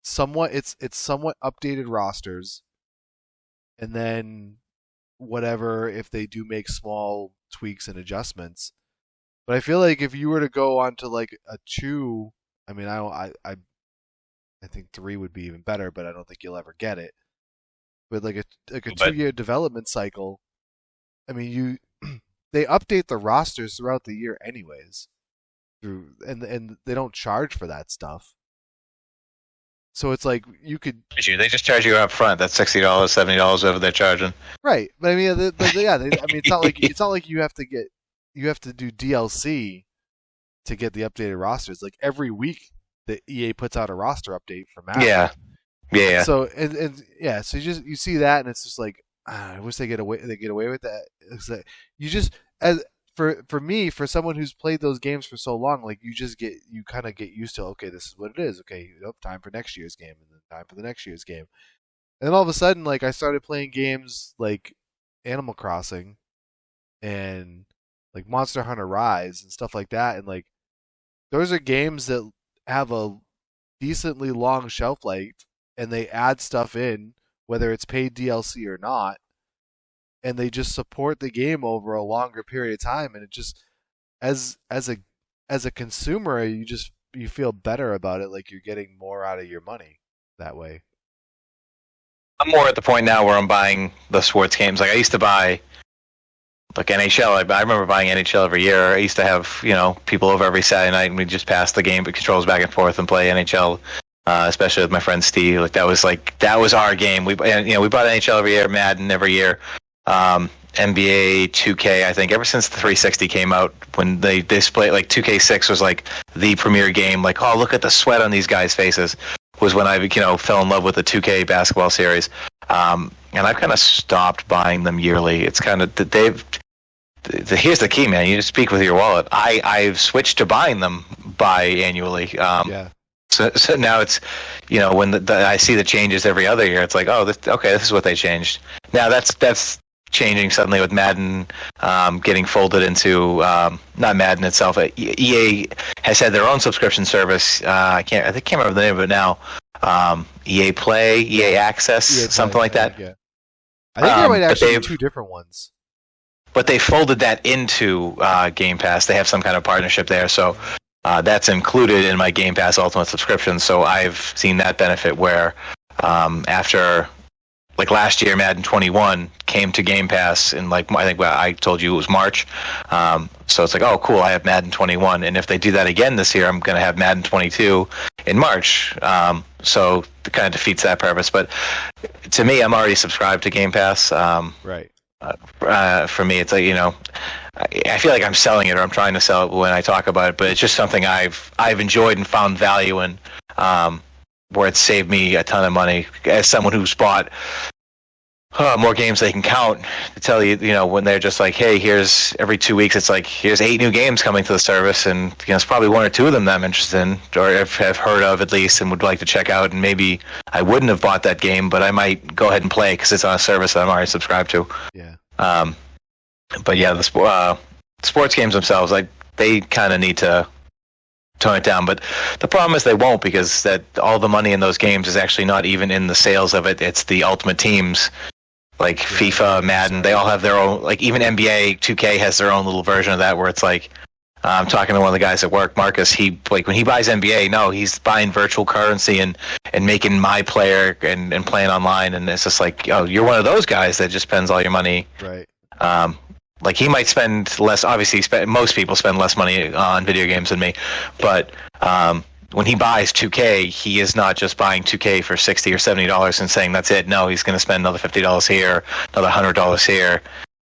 somewhat updated rosters, and then whatever if they do make small tweaks and adjustments. But I feel like if you were to go on to like a 2. I mean, I think 3 would be even better, but I don't think you'll ever get it. But like a 2-year development cycle, I mean, they update the rosters throughout the year anyways, and they don't charge for that stuff. So it's like you could. They just charge you up front. That's $60, $70, whatever they're charging. Right, but I mean, I mean, it's not like you have to do DLC to get the updated rosters. Like every week the EA puts out a roster update for Madden. Yeah. So so you see that, and it's just like, I wish they get away with that. It's that you just, as for me, for someone who's played those games for so long, like you kind of get used to, okay, this is what it is. Okay, time for next year's game, and then time for the next year's game. And then all of a sudden, like, I started playing games like Animal Crossing and like Monster Hunter Rise and stuff like that, and like those are games that have a decently long shelf life, and they add stuff in, whether it's paid DLC or not, and they just support the game over a longer period of time, and it just, as a consumer, you feel better about it, like you're getting more out of your money that way. I'm more at the point now where I'm buying the sports games. Like, I used to buy like NHL. I remember buying NHL every year. I used to have, people over every Saturday night, and we'd just pass the game controls back and forth and play NHL, especially with my friend Steve. That was our game. We bought NHL every year, Madden every year, NBA 2K. I think ever since the 360 came out, when they displayed, like, 2K6 was like the premier game. Like, oh, look at the sweat on these guys' faces. Was when I fell in love with the 2K basketball series, and I've kind of stopped buying them yearly. It's kind of here's the key, man. You just speak with your wallet. I've switched to buying them biannually. So now it's, when I see the changes every other year, it's like, oh, this is what they changed. Now that's changing suddenly with Madden getting folded into not Madden itself. EA has had their own subscription service. I can't remember the name of it now. EA Play, EA Access, something like that. Yeah. I think there might actually be two different ones. But they folded that into Game Pass. They have some kind of partnership there, so that's included in my Game Pass Ultimate subscription. So I've seen that benefit where after, like, last year, Madden 21 came to Game Pass in, like, I think I told you it was March. So it's like, oh, cool, I have Madden 21. And if they do that again this year, I'm going to have Madden 22 in March. So it kind of defeats that purpose. But to me, I'm already subscribed to Game Pass. Right. For me, it's like, I feel like I'm selling it, or I'm trying to sell it when I talk about it. But it's just something I've enjoyed and found value in. Where it's saved me a ton of money as someone who's bought more games they can count, to tell you, when they're just like, hey, here's every 2 weeks, it's like, here's 8 new games coming to the service, and it's probably 1 or 2 of them that I'm interested in, or have heard of at least, and would like to check out, and maybe I wouldn't have bought that game, but I might go ahead and play because it's on a service that I'm already subscribed to. Yeah. But yeah, the sports games themselves, they kind of need to tone it down, but the problem is they won't, because that all the money in those games is actually not even in the sales of it. It's the Ultimate Teams, like FIFA, Madden. They all have their own, like, even NBA 2K has their own little version of that, where it's like, I'm talking to one of the guys at work, Marcus. He, like, when he buys NBA, no, he's buying virtual currency and making my player and playing online, and it's just like, oh, you're one of those guys that just spends all your money. Right. Like, he might spend less. Obviously, most people spend less money on video games than me, but when he buys 2K, he is not just buying 2K for $60 or $70 and saying that's it. No, he's going to spend another $50 here, another $100 here,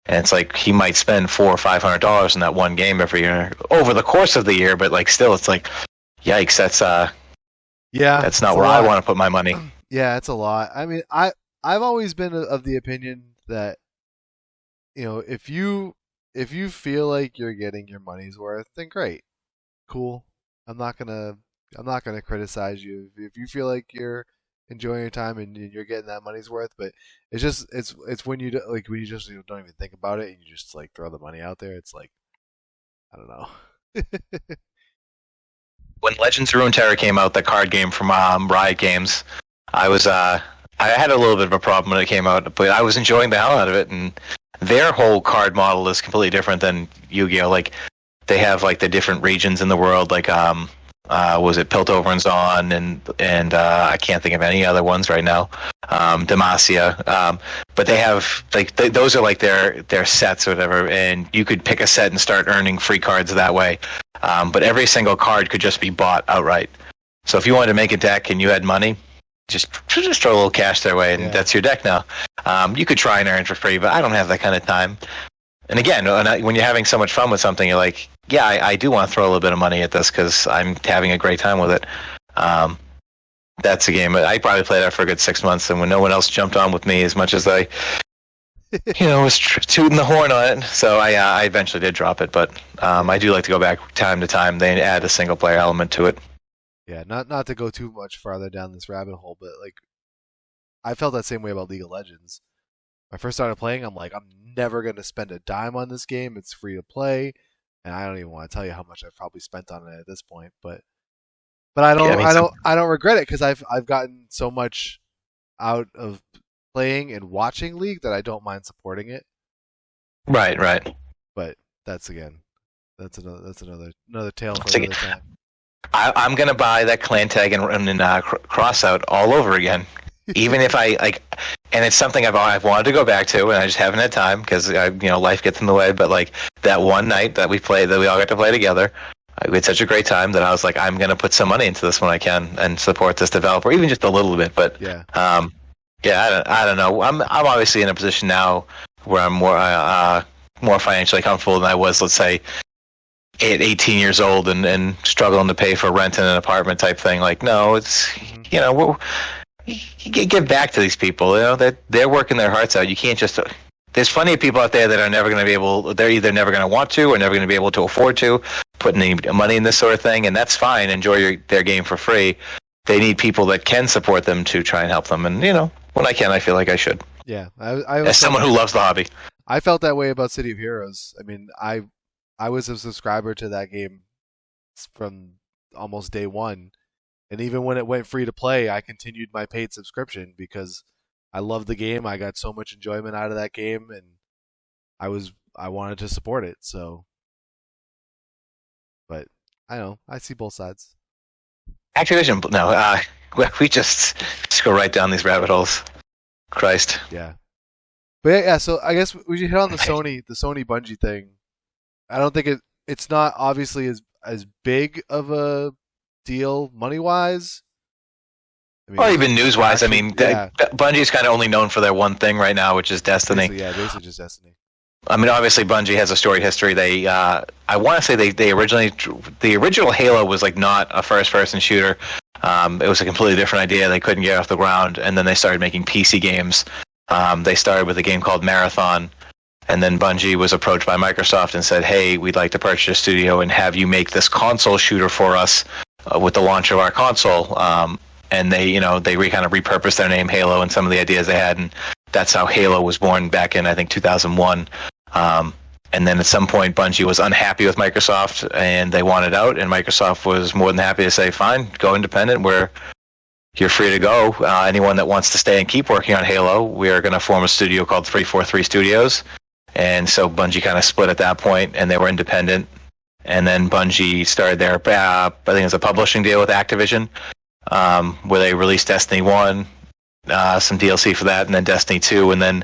and it's like he might spend $400 or $500 in that one game every year over the course of the year. But, like, still, it's like, yikes, that's that's not where I want to put my money. Yeah, it's a lot. I mean, I've always been of the opinion that, if you feel like you're getting your money's worth, then great, cool. I'm not gonna criticize you if you feel like you're enjoying your time and you're getting that money's worth. But it's just it's when you just don't even think about it and you just, like, throw the money out there. It's like, I don't know. When Legends of Runeterra came out, the card game from Riot Games, I had a little bit of a problem when it came out, but I was enjoying the hell out of it. And their whole card model is completely different than Yu-Gi-Oh! Like, they have, like, the different regions in the world, like was it Piltover Zon, and I can't think of any other ones right now. Demacia, but they have, like, those are like their sets or whatever, and you could pick a set and start earning free cards that way. But every single card could just be bought outright. So if you wanted to make a deck and you had money, just throw a little cash their way, and that's your deck now. You could try and earn for free, but I don't have that kind of time. And again, when you're having so much fun with something, you're like, yeah, I do want to throw a little bit of money at this because I'm having a great time with it. That's a game I probably played that for a good 6 months, and when no one else jumped on with me as much as I, was tooting the horn on it. So I eventually did drop it, but I do like to go back time to time. They add a single player element to it. Yeah, not to go too much farther down this rabbit hole, but like I felt that same way about League of Legends. When I first started playing, I'm like, I'm never gonna spend a dime on this game. It's free to play, and I don't even want to tell you how much I've probably spent on it at this point. But I don't regret it because I've gotten so much out of playing and watching League that I don't mind supporting it. Right. But that's another tale for another time. I'm gonna buy that clan tag and cross out all over again, even if I like. And it's something I've wanted to go back to, and I just haven't had time because life gets in the way. But like that one night that we all got to play together, we had such a great time that I was like, I'm gonna put some money into this when I can and support this developer, even just a little bit. But I don't know. I'm obviously in a position now where I'm more financially comfortable than I was, let's say, at 18 years old and struggling to pay for rent in an apartment type thing. Like, no, it's you give back to these people. That they're working their hearts out. You can't just. There's plenty of people out there that are never going to be able. They're either never going to want to or never going to be able to afford to put any money in this sort of thing, and that's fine. Enjoy their game for free. They need people that can support them to try and help them. And when I can, I feel like I should. Yeah, as someone who loves the hobby, I felt that way about City of Heroes. I mean, I was a subscriber to that game from almost day one. And even when it went free to play, I continued my paid subscription because I loved the game. I got so much enjoyment out of that game, and I wanted to support it. So, but I know I see both sides. Activision, no, we just go right down these rabbit holes. Christ. Yeah. But yeah, so I guess we should hit on the Sony Bungie thing. I don't think it's not obviously as big of a deal money wise. Or even news wise. I mean, Bungie's kind of only known for their one thing right now, which is Destiny. Basically just Destiny. I mean, obviously Bungie has a storied history. They, I want to say they originally, the original Halo was like not a first-person shooter. It was a completely different idea. They couldn't get off the ground, and then they started making PC games. They started with a game called Marathon. And then Bungie was approached by Microsoft and said, hey, we'd like to purchase a studio and have you make this console shooter for us with the launch of our console. And they kind of repurposed their name Halo and some of the ideas they had. And that's how Halo was born back in, I think, 2001. And then at some point, Bungie was unhappy with Microsoft and they wanted out. And Microsoft was more than happy to say, fine, go independent. You're free to go. Anyone that wants to stay and keep working on Halo, we are going to form a studio called 343 Studios. And so Bungie kind of split at that point, and they were independent. And then Bungie started their, I think it was a publishing deal with Activision, where they released Destiny 1, some DLC for that, and then Destiny 2. And then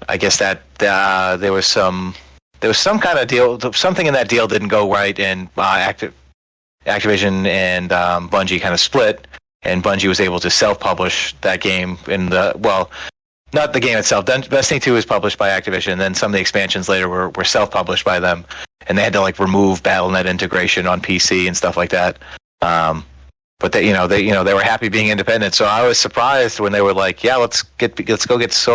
I guess that there was some kind of deal, something in that deal didn't go right, and Activision and Bungie kind of split, and Bungie was able to self-publish that game not the game itself. Destiny 2 was published by Activision, and then some of the expansions later were self-published by them, and they had to remove BattleNet integration on PC and stuff like that. But they were happy being independent. So I was surprised when they were like, yeah, let's go get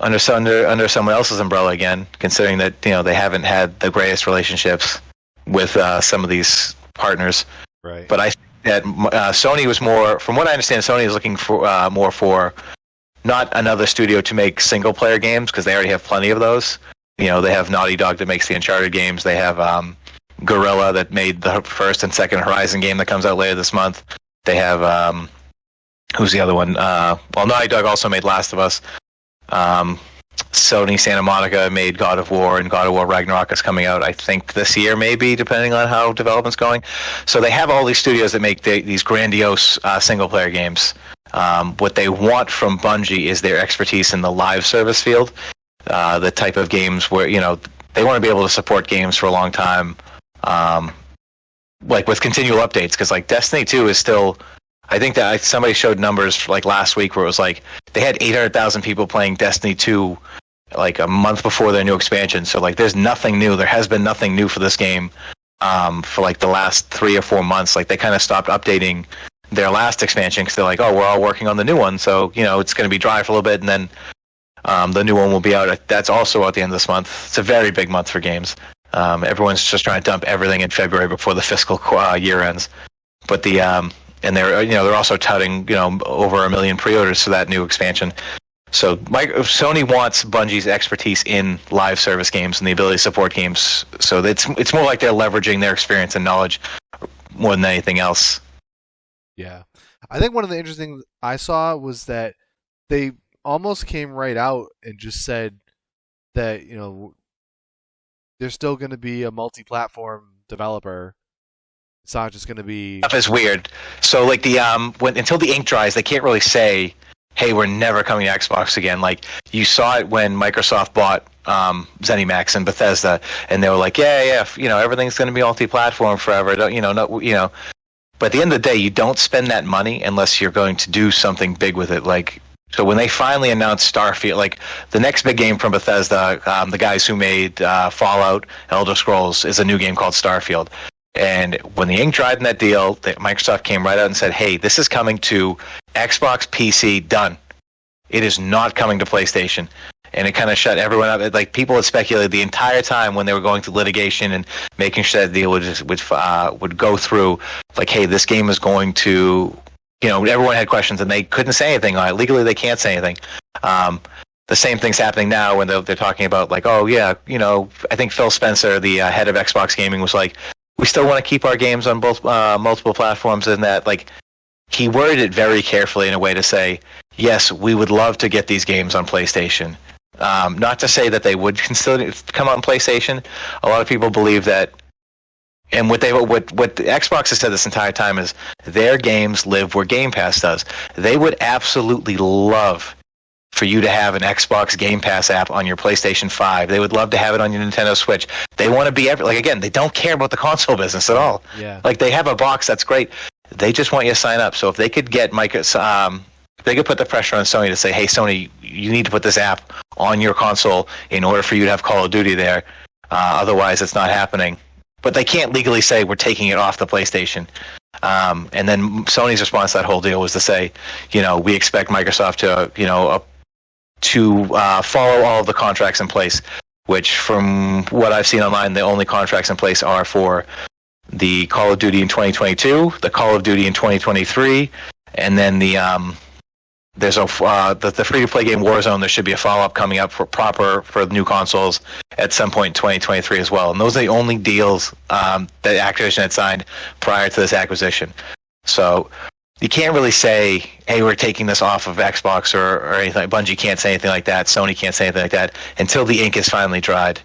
under someone else's umbrella again, considering that they haven't had the greatest relationships with some of these partners. Right. But I think that Sony was more, from what I understand, Sony is looking for more for not another studio to make single-player games, because they already have plenty of those. They have Naughty Dog that makes the Uncharted games. They have Guerrilla that made the first and second Horizon game that comes out later this month. They have, who's the other one? Naughty Dog also made Last of Us. Sony Santa Monica made God of War, and God of War Ragnarok is coming out, I think, this year maybe, depending on how development's going. So they have all these studios that make these grandiose single-player games. What they want from Bungie is their expertise in the live service field, the type of games where they want to be able to support games for a long time, with continual updates. Because Destiny 2 is still, I think that somebody showed numbers last week where it was they had 800,000 people playing Destiny 2 a month before their new expansion. So there's nothing new. There has been nothing new for this game for like the last 3 or 4 months. Like they kind of stopped updating their last expansion because they're like, oh, we're all working on the new one, so it's going to be dry for a little bit, and then the new one will be out. That's also at the end of this month. It's a very big month for games. Everyone's just trying to dump everything in February before the fiscal year ends. But and they're also touting over 1 million pre-orders for that new expansion. So Sony wants Bungie's expertise in live service games and the ability to support games. So it's more like they're leveraging their experience and knowledge more than anything else. Yeah. I think one of the interesting things I saw was that they almost came right out and just said that, there's still going to be a multi-platform developer. It's not just going to be... Stuff is weird. So like until the ink dries, they can't really say, hey, we're never coming to Xbox again. Like you saw it when Microsoft bought ZeniMax and Bethesda, and they were like, yeah, everything's going to be multi-platform forever. But at the end of the day, you don't spend that money unless you're going to do something big with it. Like, so when they finally announced Starfield, like the next big game from Bethesda, the guys who made Fallout, Elder Scrolls, is a new game called Starfield. And when the ink dried in that deal, Microsoft came right out and said, hey, this is coming to Xbox, PC, done. It is not coming to PlayStation. And it kind of shut everyone up. Like people had speculated the entire time when they were going through litigation and making sure that the deal would go through. Like, hey, this game is going to, everyone had questions and they couldn't say anything on it. Legally, they can't say anything. The same thing's happening now when they're talking about like, oh yeah, I think Phil Spencer, the head of Xbox Gaming, was like, we still want to keep our games on both multiple platforms, and that like he worded it very carefully in a way to say, yes, we would love to get these games on PlayStation. Not to say that they would still come out on PlayStation. A lot of people believe that, and what Xbox has said this entire time is their games live where Game Pass does. They would absolutely love for you to have an Xbox Game Pass app on your PlayStation 5. They would love to have it on your Nintendo Switch. They want to be again, they don't care about the console business at all. Yeah. Like they have a box, that's great. They just want you to sign up. So if they could get they could put the pressure on Sony to say, hey, Sony, you need to put this app on your console in order for you to have Call of Duty there. Otherwise, it's not happening. But they can't legally say we're taking it off the PlayStation. And then Sony's response to that whole deal was to say, we expect Microsoft to follow all of the contracts in place, which from what I've seen online, the only contracts in place are for the Call of Duty in 2022, the Call of Duty in 2023, and then there's the free-to-play game Warzone. There should be a follow-up coming up for the new consoles at some point in 2023 as well. And those are the only deals that Activision had signed prior to this acquisition. So you can't really say, hey, we're taking this off of Xbox or anything. Bungie can't say anything like that. Sony can't say anything like that until the ink is finally dried,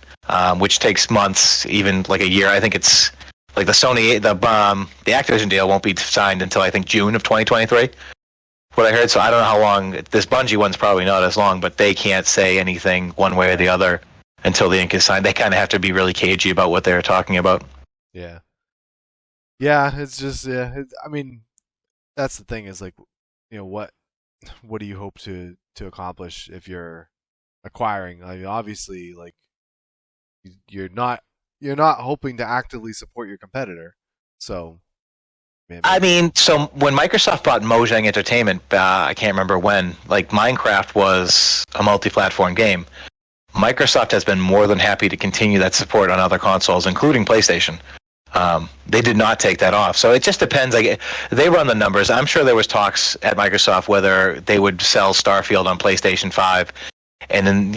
which takes months, even like a year. I think it's like the Activision deal won't be signed until I think June of 2023. What I heard, so I don't know how long. This Bungie one's probably not as long, but they can't say anything one way or the other until the ink is signed. They kind of have to be really cagey about what they're talking about. Yeah. Yeah, it's just I mean, that's the thing is like, what do you hope to accomplish if you're acquiring? I mean, obviously, like you're not hoping to actively support your competitor, so. Maybe. I mean, so when Microsoft bought Mojang Entertainment, I can't remember when, like Minecraft was a multi-platform game. Microsoft has been more than happy to continue that support on other consoles, including PlayStation. They did not take that off. So it just depends. Like, they run the numbers. I'm sure there was talks at Microsoft whether they would sell Starfield on PlayStation 5. And then,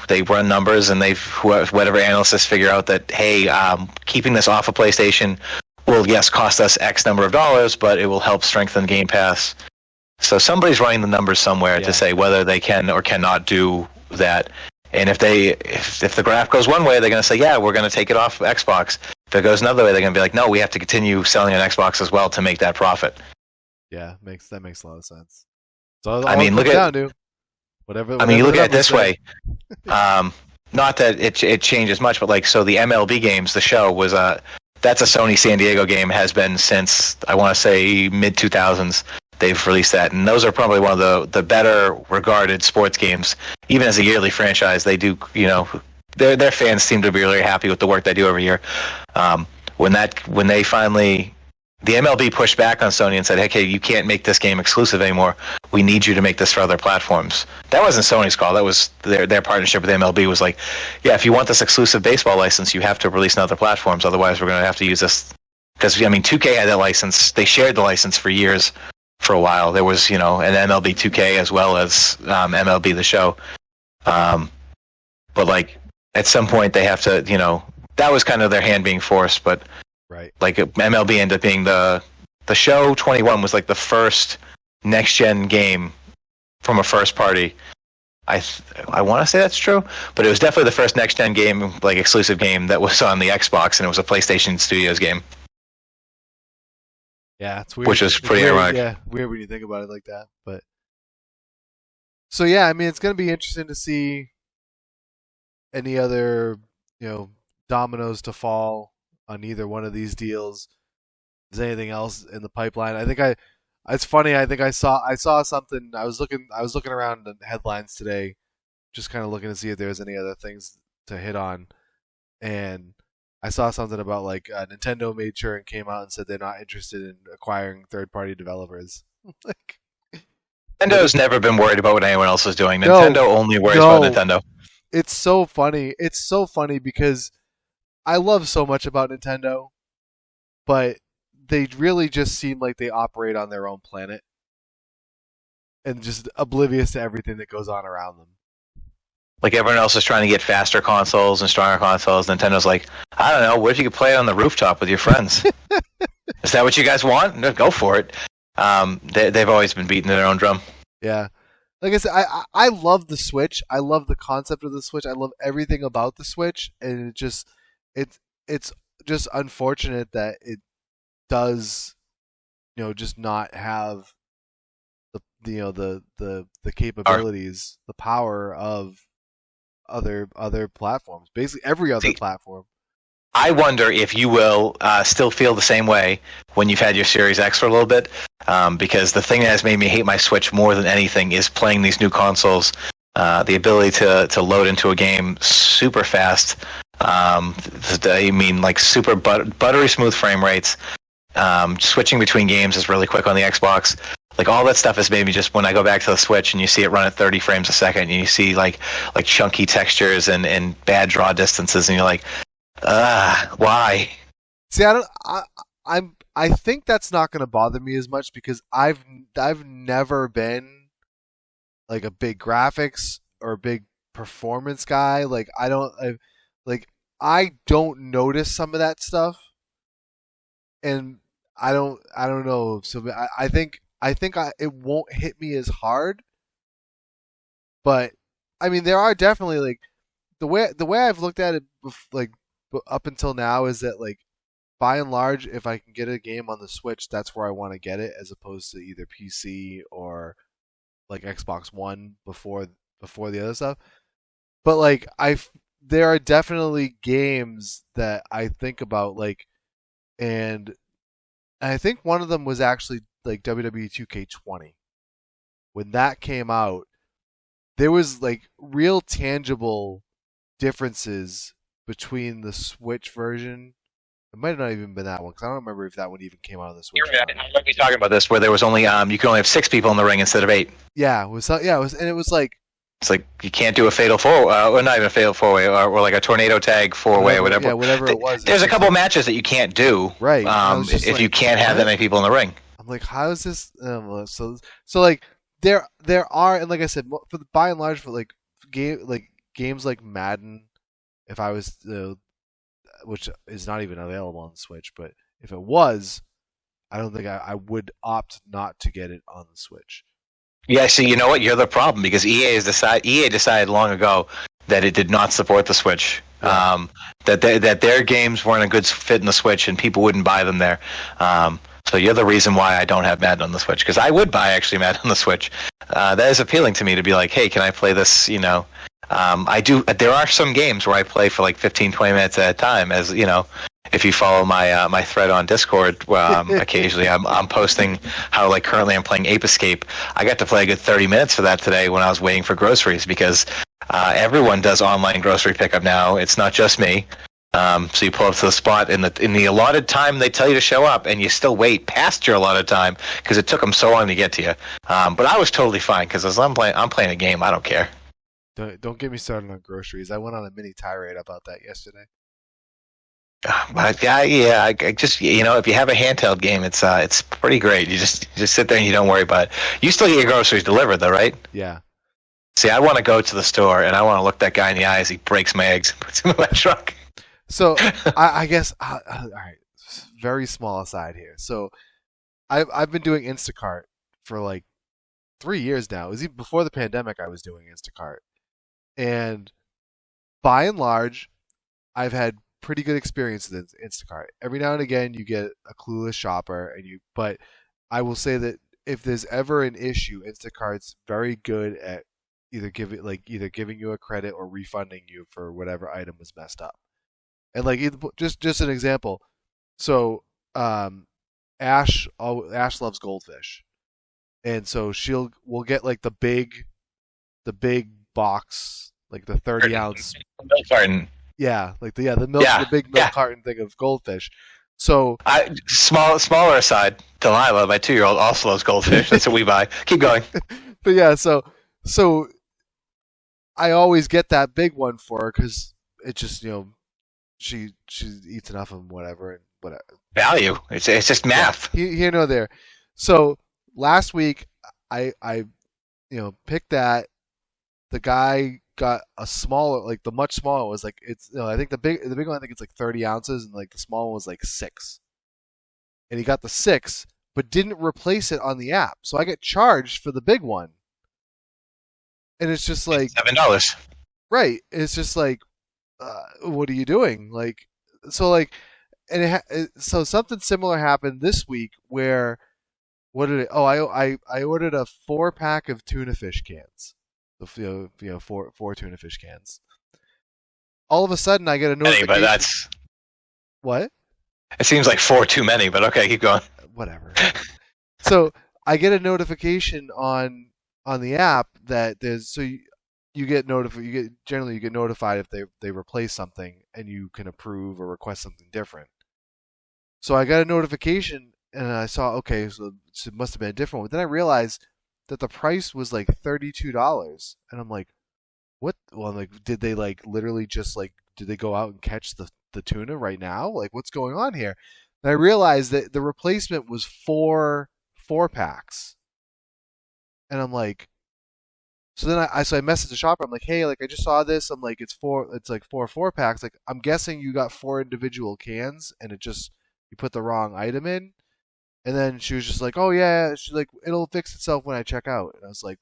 they run numbers and whatever analysts figure out that, hey, keeping this off of PlayStation will, yes, cost us X number of dollars, but it will help strengthen Game Pass. So somebody's running the numbers somewhere to say whether they can or cannot do that. And if the graph goes one way, they're going to say, yeah, we're going to take it off Xbox. If it goes another way, they're going to be like, no, we have to continue selling on Xbox as well to make that profit. Yeah, that makes a lot of sense. So I mean, look at whatever. I mean, you look at it this way. Not that it changes much, but like, so the MLB games, the show was that's a Sony San Diego game, has been since, I want to say, mid-2000s. They've released that, and those are probably one of the better regarded sports games. Even as a yearly franchise, they do, their fans seem to be really happy with the work they do every year. when they finally, the MLB pushed back on Sony and said, "Hey, you can't make this game exclusive anymore. We need you to make this for other platforms." That wasn't Sony's call. That was their partnership with MLB was like, "Yeah, if you want this exclusive baseball license, you have to release on other platforms. Otherwise, we're going to have to use this." Because, I mean, 2K had that license. They shared the license for years, for a while. There was, an MLB 2K as well as MLB The Show. But, like, at some point they have to, that was kind of their hand being forced. But, right, like, MLB ended up being the Show 21 was, like, the first next-gen game from a first party. I want to say that's true, but it was definitely the first next-gen game, like, exclusive game that was on the Xbox, and it was a PlayStation Studios game. Yeah, it's weird. Which was pretty ironic. Yeah, weird when you think about it like that. But so yeah, I mean, it's going to be interesting to see any other, dominoes to fall on either one of these deals. Is anything else in the pipeline? It's funny. I think I saw something. I was looking around the headlines today, just kind of looking to see if there's any other things to hit on, and I saw something about like Nintendo made sure and came out and said they're not interested in acquiring third-party developers. Like, Nintendo's never been worried about what anyone else is doing. Nintendo only worries about Nintendo. It's so funny. It's so funny because I love so much about Nintendo, but they really just seem like they operate on their own planet and just oblivious to everything that goes on around them. Like everyone else is trying to get faster consoles and stronger consoles. Nintendo's like, I don't know, what if you could play it on the rooftop with your friends? Is that what you guys want? No, go for it. They've always been beating their own drum. Yeah. Like I said, I love the Switch. I love the concept of the Switch. I love everything about the Switch, and it's just unfortunate that it does, just not have the capabilities, the power of other platforms. Basically, every other platform. I wonder if you will still feel the same way when you've had your Series X for a little bit, because the thing that has made me hate my Switch more than anything is playing these new consoles. The ability to load into a game super fast. I mean, like super buttery smooth frame rates. Switching between games is really quick on the Xbox. Like all that stuff has made me just, when I go back to the Switch and you see it run at 30 frames a second, and you see like chunky textures and bad draw distances, and you're like, why? See, I think that's not going to bother me as much because I've never been like a big graphics or a big performance guy. Like I don't notice some of that stuff, and I don't know. So I think it won't hit me as hard. But I mean, there are definitely like the way I've looked at it, like up until now, is that like by and large, if I can get a game on the Switch, that's where I want to get it, as opposed to either PC or like Xbox One before the other stuff. But like there are definitely games that I think about, like, and I think one of them was actually like WWE 2K20. When that came out, there was like real tangible differences between the Switch version. It might have not even been that one, because I don't remember if that one even came out on the Switch. I might be talking about this, where there was only you could only have 6 people in the ring instead of 8. Yeah, it was, and it was like, it's like you can't do a fatal four, or not even a fatal 4-way, or like a tornado tag 4-way, or whatever. Yeah, whatever it was. There's a couple matches that you can't do, right? If you can't have that many people in the ring. I'm like, how is this? So like there are, and like I said, for the by and large, for like games like Madden, if I was which is not even available on the Switch, but if it was, I don't think I would opt not to get it on the Switch. Yeah, see, you know what? You're the problem, because EA decided long ago that it did not support the Switch. Yeah. That their games weren't a good fit in the Switch, and people wouldn't buy them there. So you're the reason why I don't have Madden on the Switch, because I would buy actually Madden on the Switch. That is appealing to me, to be like, hey, can I play this? I do. There are some games where I play for like 15, 20 minutes at a time, as you know. If you follow my thread on Discord, occasionally I'm posting how, like, currently I'm playing Ape Escape. I got to play a good 30 minutes for that today when I was waiting for groceries, because everyone does online grocery pickup now. It's not just me. So you pull up to the spot in the allotted time they tell you to show up, and you still wait past your allotted time because it took them so long to get to you. But I was totally fine because as I'm playing a game. I don't care. Don't get me started on groceries. I went on a mini tirade about that yesterday. But I just if you have a handheld game, it's pretty great. You just sit there and you don't worry about it. You still get your groceries delivered though, right? Yeah. See, I want to go to the store and I want to look that guy in the eye as he breaks my eggs and puts them in my truck. So I guess all right. Very small aside here. So I've been doing Instacart for like 3 years now. It was even before the pandemic. I was doing Instacart, and by and large, I've had pretty good experience with Instacart. Every now and again, you get a clueless shopper, but I will say that if there's ever an issue, Instacart's very good at either giving you a credit or refunding you for whatever item was messed up. And like just an example, so Ash loves goldfish, and so we'll get like the big box, like the 30-ounce milk carton. Yeah, like the big milk carton thing of goldfish. So smaller aside, Delilah, my 2-year-old, also loves goldfish. That's what we buy. Keep going. But yeah, so I always get that big one for her because it just she eats enough of them, whatever. Value. It's just math. Yeah, here nor there. So last week I picked that. The guy got a smaller, like the much smaller was like I think the big one, I think it's like 30 ounces, and like the small one was like 6. And he got the 6, but didn't replace it on the app, so I get charged for the big one. And it's just like $7. Right. It's just like, what are you doing? Like, so like, and so something similar happened this week where, what did it? Oh, I ordered a 4-pack of tuna fish cans. Four tuna fish cans. All of a sudden, I get a notification. But that's what? It seems like 4 too many, but okay, keep going. Whatever. So I get a notification on the app that there's you get notified if they replace something and you can approve or request something different. So I got a notification and I saw, okay, so it must have been a different one. But then I realized that the price was like $32, and I'm like, what? Well, I'm like, did they like literally just like, did they go out and catch the tuna right now? Like, what's going on here? And I realized that the replacement was 4 packs, and I'm like, so then I messaged the shopper. I'm like, hey, like I just saw this. I'm like, it's like 4 packs. Like, I'm guessing you got 4 individual cans, and you put the wrong item in. And then she was just like, oh yeah, she's like, it'll fix itself when I check out. And I was like,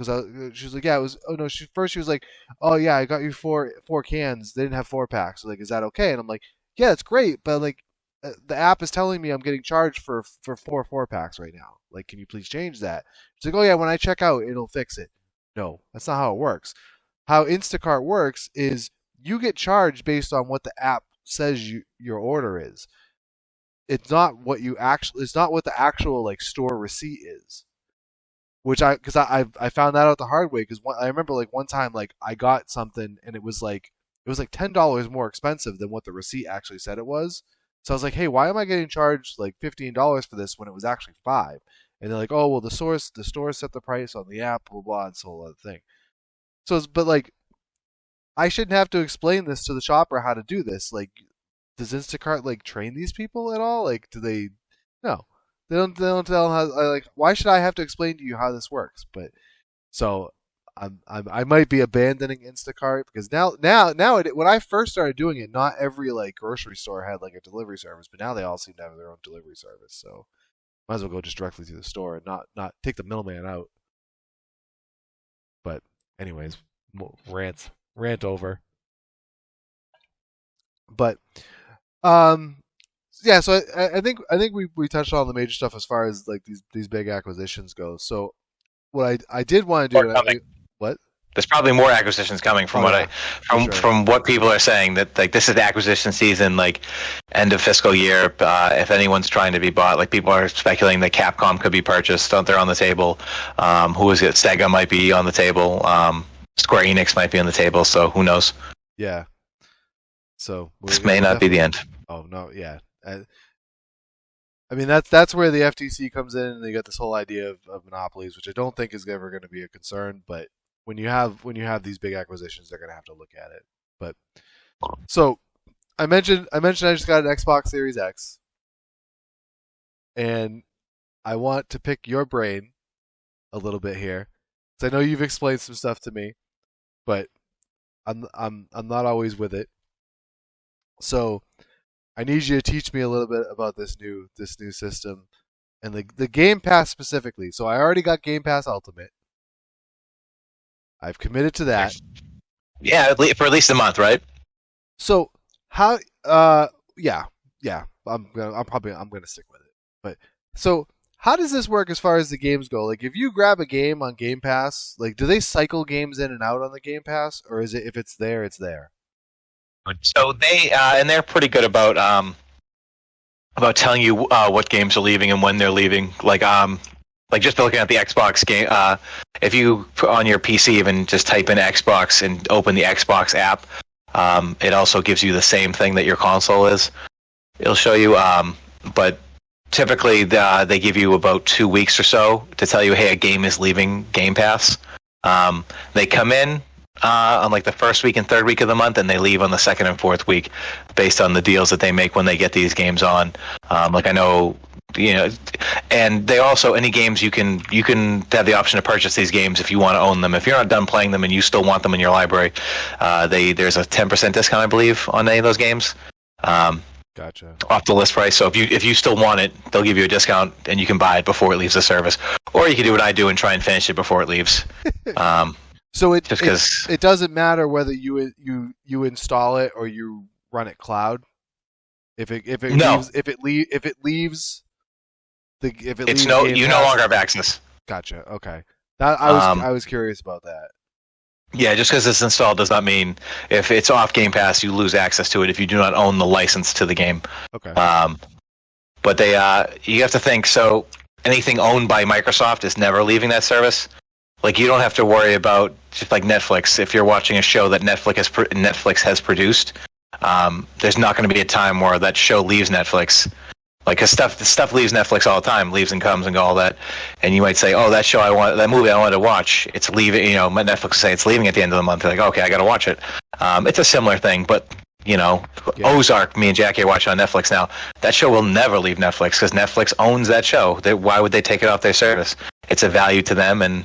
she was like, yeah, it was. Oh no, she was like, oh yeah, I got you 4 cans. They didn't have 4 packs. So like, is that okay? And I'm like, yeah, it's great, but like, the app is telling me I'm getting charged for 4 packs right now. Like, can you please change that? She's like, oh yeah, when I check out, it'll fix it. No, that's not how it works. How Instacart works is you get charged based on what the app says your order is. It's not what the actual like store receipt is. Which I found that out the hard way, because I remember like one time like I got something and it was like $10 more expensive than what the receipt actually said it was. So I was like, hey, why am I getting charged like $15 for this when it was actually $5? And they're like, oh well, the store set the price on the app, blah blah, and so whole other thing. So but like, I shouldn't have to explain this to the shopper how to do this. Like, does Instacart like train these people at all? Like, do they? No, they don't tell them how. Like, why should I have to explain to you how this works? But so I might be abandoning Instacart, because when I first started doing it, not every like grocery store had like a delivery service, but now they all seem to have their own delivery service. So might as well go just directly to the store and not take the middleman out. But anyways, rant over. But yeah, so I think we touched on the major stuff as far as like these big acquisitions go. So what I did want to do, what? There's probably more acquisitions coming from from what people are saying, that like this is the acquisition season, like end of fiscal year. If anyone's trying to be bought, like people are speculating that Capcom could be purchased. They're on the table. Who is it? Sega might be on the table. Square Enix might be on the table. So who knows? Yeah. So This may not be the end. Oh no, yeah. I mean that's where the FTC comes in, and they got this whole idea of monopolies, which I don't think is ever going to be a concern. But when you have these big acquisitions, they're going to have to look at it. But so I just got an Xbox Series X, and I want to pick your brain a little bit here, because I know you've explained some stuff to me, but I'm not always with it. So I need you to teach me a little bit about this new system and the Game Pass specifically. So I already got Game Pass Ultimate. I've committed to that. Yeah, for at least a month, right? So how? Yeah. I'm gonna stick with it. But so how does this work as far as the games go? Like, if you grab a game on Game Pass, like, do they cycle games in and out on the Game Pass, or is it if it's there, it's there? So they and they're pretty good about telling you what games are leaving and when they're leaving. Like just looking at the Xbox game, if you on your PC even just type in Xbox and open the Xbox app, it also gives you the same thing that your console is. It'll show you, but typically they give you about 2 weeks or so to tell you, hey, a game is leaving Game Pass. They come in on like the first week and third week of the month, and they leave on the second and fourth week, based on the deals that they make when they get these games on. Like I know, and they also, any games you can have the option to purchase these games if you want to own them. If you're not done playing them and you still want them in your library, there's a 10% discount, I believe, on any of those games. Gotcha. Off the list price. So if you still want it, they'll give you a discount and you can buy it before it leaves the service, or you can do what I do and try and finish it before it leaves. So it doesn't matter whether you install it or you run it cloud. If it leaves you no longer have access. Gotcha. Okay. I was curious about that. Yeah, just because it's installed does not mean if it's off Game Pass you lose access to it if you do not own the license to the game. Okay. But you have to think, so anything owned by Microsoft is never leaving that service. Like, you don't have to worry about, just like Netflix, if you're watching a show that Netflix has produced, there's not going to be a time where that show leaves Netflix. Like, cause stuff leaves Netflix all the time, leaves and comes and all that. And you might say, oh, that movie I wanted to watch, it's leaving, Netflix will say it's leaving at the end of the month. You're like, okay, I got to watch it. It's a similar thing, but, Ozark, me and Jackie are watching on Netflix now. That show will never leave Netflix because Netflix owns that show. Why would they take it off their service? It's a value to them, and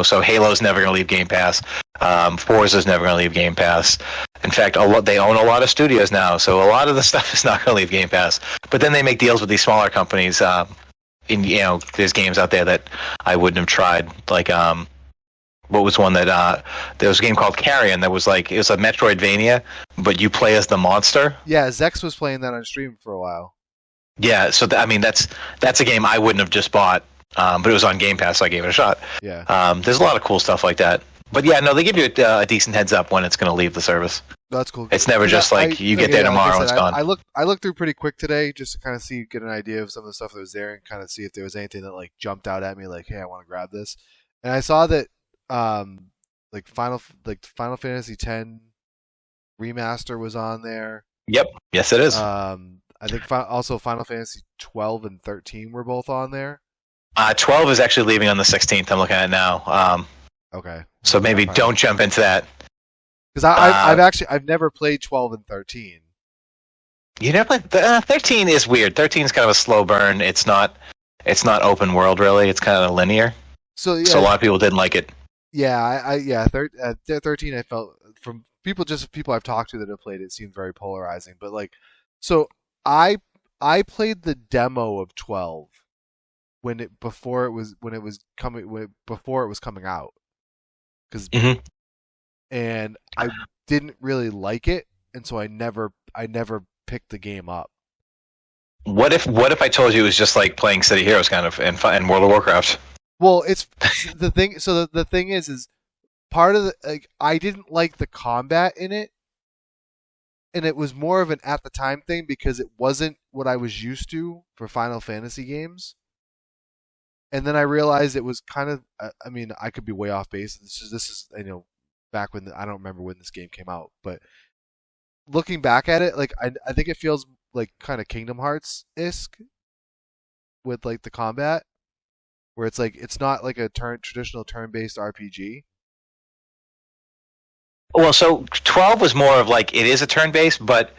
so Halo's never going to leave Game Pass. Forza's never going to leave Game Pass. In fact, they own a lot of studios now, so a lot of the stuff is not going to leave Game Pass. But then they make deals with these smaller companies. There's games out there that I wouldn't have tried. Like, what was one that there was a game called Carrion that was like, it was a Metroidvania, but you play as the monster. Yeah, Zex was playing that on stream for a while. Yeah, so that's a game I wouldn't have just bought. But it was on Game Pass, so I gave it a shot. Yeah. There's a lot of cool stuff like that. But yeah, no, they give you a decent heads up when it's going to leave the service. That's cool. It's never just you get there tomorrow and it's gone. I looked through pretty quick today just to kind of get an idea of some of the stuff that was there and kind of see if there was anything that like jumped out at me like, hey, I want to grab this. And I saw that like Final Fantasy X remaster was on there. Yep. Yes, it is. I think also Final Fantasy 12 and 13 were both on there. 12 is actually leaving on the 16th. I'm looking at it now. Okay. So maybe don't jump into that. Because I've never played 12 and 13. You never played 13 is weird. 13 is kind of a slow burn. It's not open world really. It's kind of linear. So a lot of people didn't like it. Yeah, 13 I felt from people I've talked to that have played it seemed very polarizing. But like, so I played the demo of 12 before it was coming out, and I didn't really like it, and so I never picked the game up. What if I told you it was just like playing City Heroes kind of and World of Warcraft? Well, it's the thing. So the thing is part of the I didn't like the combat in it, and it was more of an at the time thing because it wasn't what I was used to for Final Fantasy games. And then I realized it was kind of. I mean, I could be way off base. This is back when I don't remember when this game came out, but looking back at it, like I think it feels like kind of Kingdom Hearts isk with like the combat, where it's like it's not like a traditional turn based RPG. Well, so 12 was more of like it is a turn based, but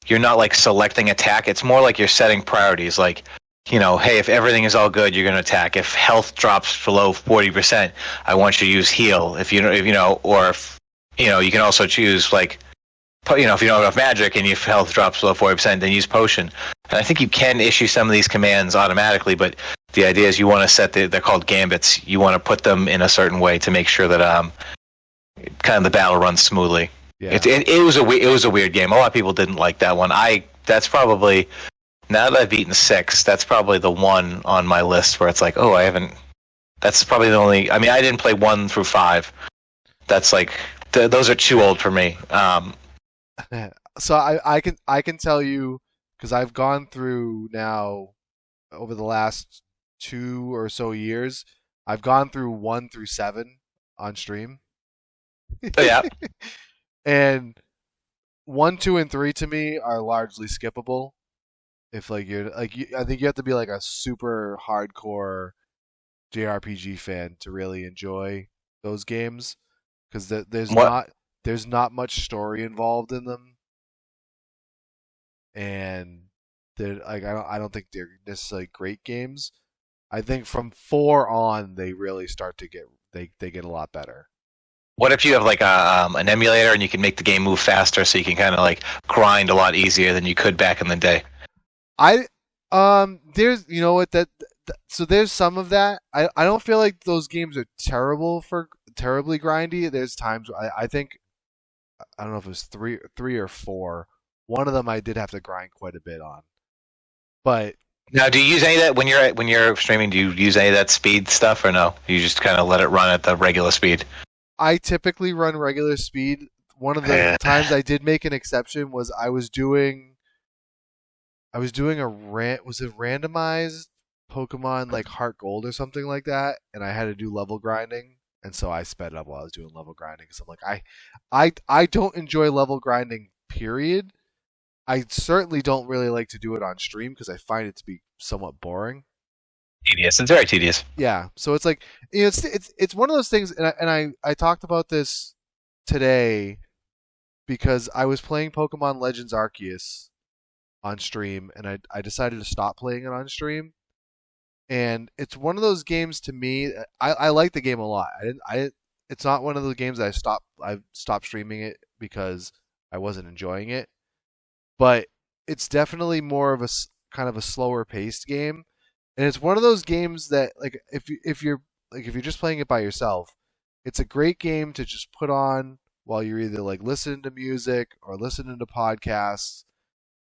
you're not like selecting attack. It's more like you're setting priorities. Like, hey, if everything is all good, you're going to attack. If health drops below 40%, I want you to use heal. Or if, you can also choose like, if you don't have enough magic and your health drops below 40%, then use potion. And I think you can issue some of these commands automatically, but the idea is you want to they're called gambits. You want to put them in a certain way to make sure that kind of the battle runs smoothly. Yeah. It was a weird game. A lot of people didn't like that one. That's probably, now that I've beaten 6, that's probably the one on my list where it's like, oh, I haven't. That's probably the only. I mean, I didn't play 1 through 5. That's like those are too old for me. So I can tell you, because I've gone through now over the last 2 or so years, I've gone through 1 through 7 on stream. Yeah. And 1, 2, and 3 to me are largely skippable. If like I think you have to be like a super hardcore JRPG fan to really enjoy those games, because there's not much story involved in them, and I don't think they're necessarily great games. I think from 4 on they really start to get they get a lot better. What if you have like an emulator and you can make the game move faster, so you can kind of like grind a lot easier than you could back in the day? There's so there's some of that. I don't feel like those games are terribly grindy. There's times I think, I don't know if it was three or 4. One of them I did have to grind quite a bit on. But now, do you use any of that when you're streaming? Do you use any of that speed stuff, or no? You just kind of let it run at the regular speed? I typically run regular speed. One of the times I did make an exception was I was doing was it randomized Pokemon like Heart Gold or something like that, and I had to do level grinding, and so I sped up while I was doing level grinding, because I'm like, I don't enjoy level grinding, period. I certainly don't really like to do it on stream because I find it to be somewhat boring. Tedious. It's very tedious. Yeah, so it's like, it's one of those things, and I talked about this today because I was playing Pokemon Legends Arceus on stream, and I decided to stop playing it on stream. And it's one of those games to me. I like the game a lot. It's not one of the games that I stopped streaming it because I wasn't enjoying it. But it's definitely more of a kind of a slower paced game, and it's one of those games that, like, if you're just playing it by yourself, it's a great game to just put on while you're either like listening to music or listening to podcasts,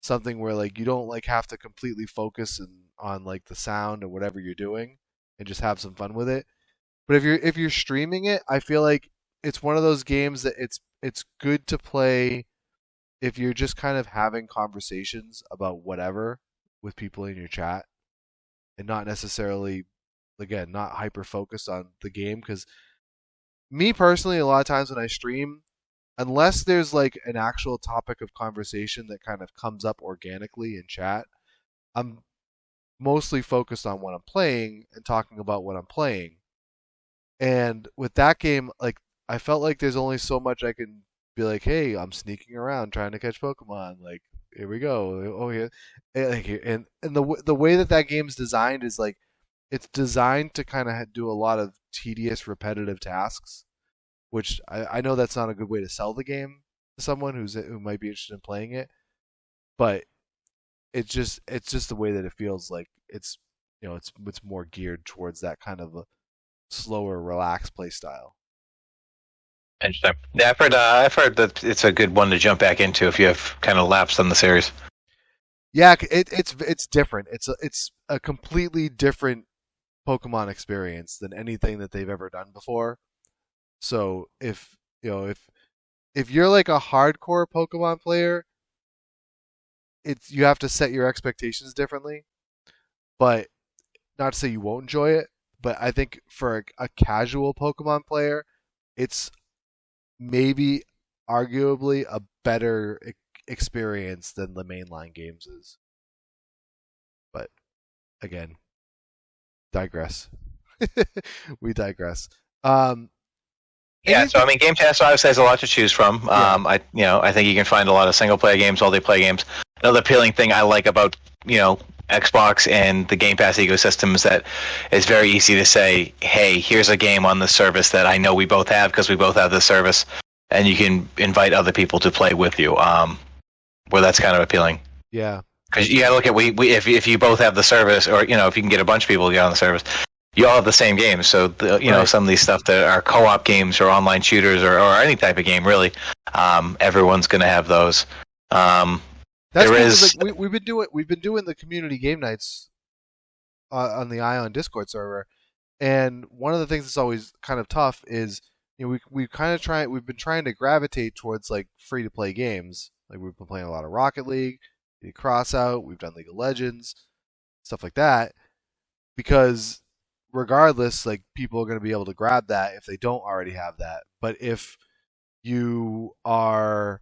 something where like you don't like have to completely focus on like the sound or whatever you're doing, and just have some fun with it. But if you're streaming it, I feel like it's one of those games that it's good to play if you're just kind of having conversations about whatever with people in your chat, and not necessarily, again, not hyper focused on the game. Because me personally, a lot of times when I stream, unless there's like an actual topic of conversation that kind of comes up organically in chat, I'm mostly focused on what I'm playing and talking about what I'm playing. And with that game, like, I felt like there's only so much I can be like, hey, I'm sneaking around trying to catch Pokemon. Like, here we go. Oh yeah, and the way that game's designed is like, it's designed to kind of do a lot of tedious, repetitive tasks, which I know that's not a good way to sell the game to someone who might be interested in playing it, but it's just the way that it feels like it's it's more geared towards that kind of a slower, relaxed play style. Interesting. Yeah, I've heard that it's a good one to jump back into if you have kind of lapsed on the series. Yeah, it's different. It's a completely different Pokemon experience than anything that they've ever done before. So if you're like a hardcore Pokemon player, you have to set your expectations differently. But not to say you won't enjoy it, but I think for a casual Pokemon player, it's maybe arguably a better experience than the mainline games is. But again, digress. We digress. Yeah, so I mean, Game Pass obviously has a lot to choose from. Yeah. I think you can find a lot of single player games, multiplayer games. Another appealing thing I like about Xbox and the Game Pass ecosystem is that it's very easy to say, hey, here's a game on the service that I know we both have because we both have this service, and you can invite other people to play with you. Where that's kind of appealing. Yeah. Because you got to look at if you both have the service, or if you can get a bunch of people to get on the service, you all have the same games. So Right. some of these stuff that are co-op games or online shooters or any type of game, really, everyone's going to have those. That's there because, is like, we've been doing the community game nights on the Ion Discord server, and one of the things that's always kind of tough is we've been trying to gravitate towards like free to play games. Like we've been playing a lot of Rocket League, Crossout, we've done League of Legends, stuff like that, because regardless, like people are going to be able to grab that if they don't already have that. But if you are,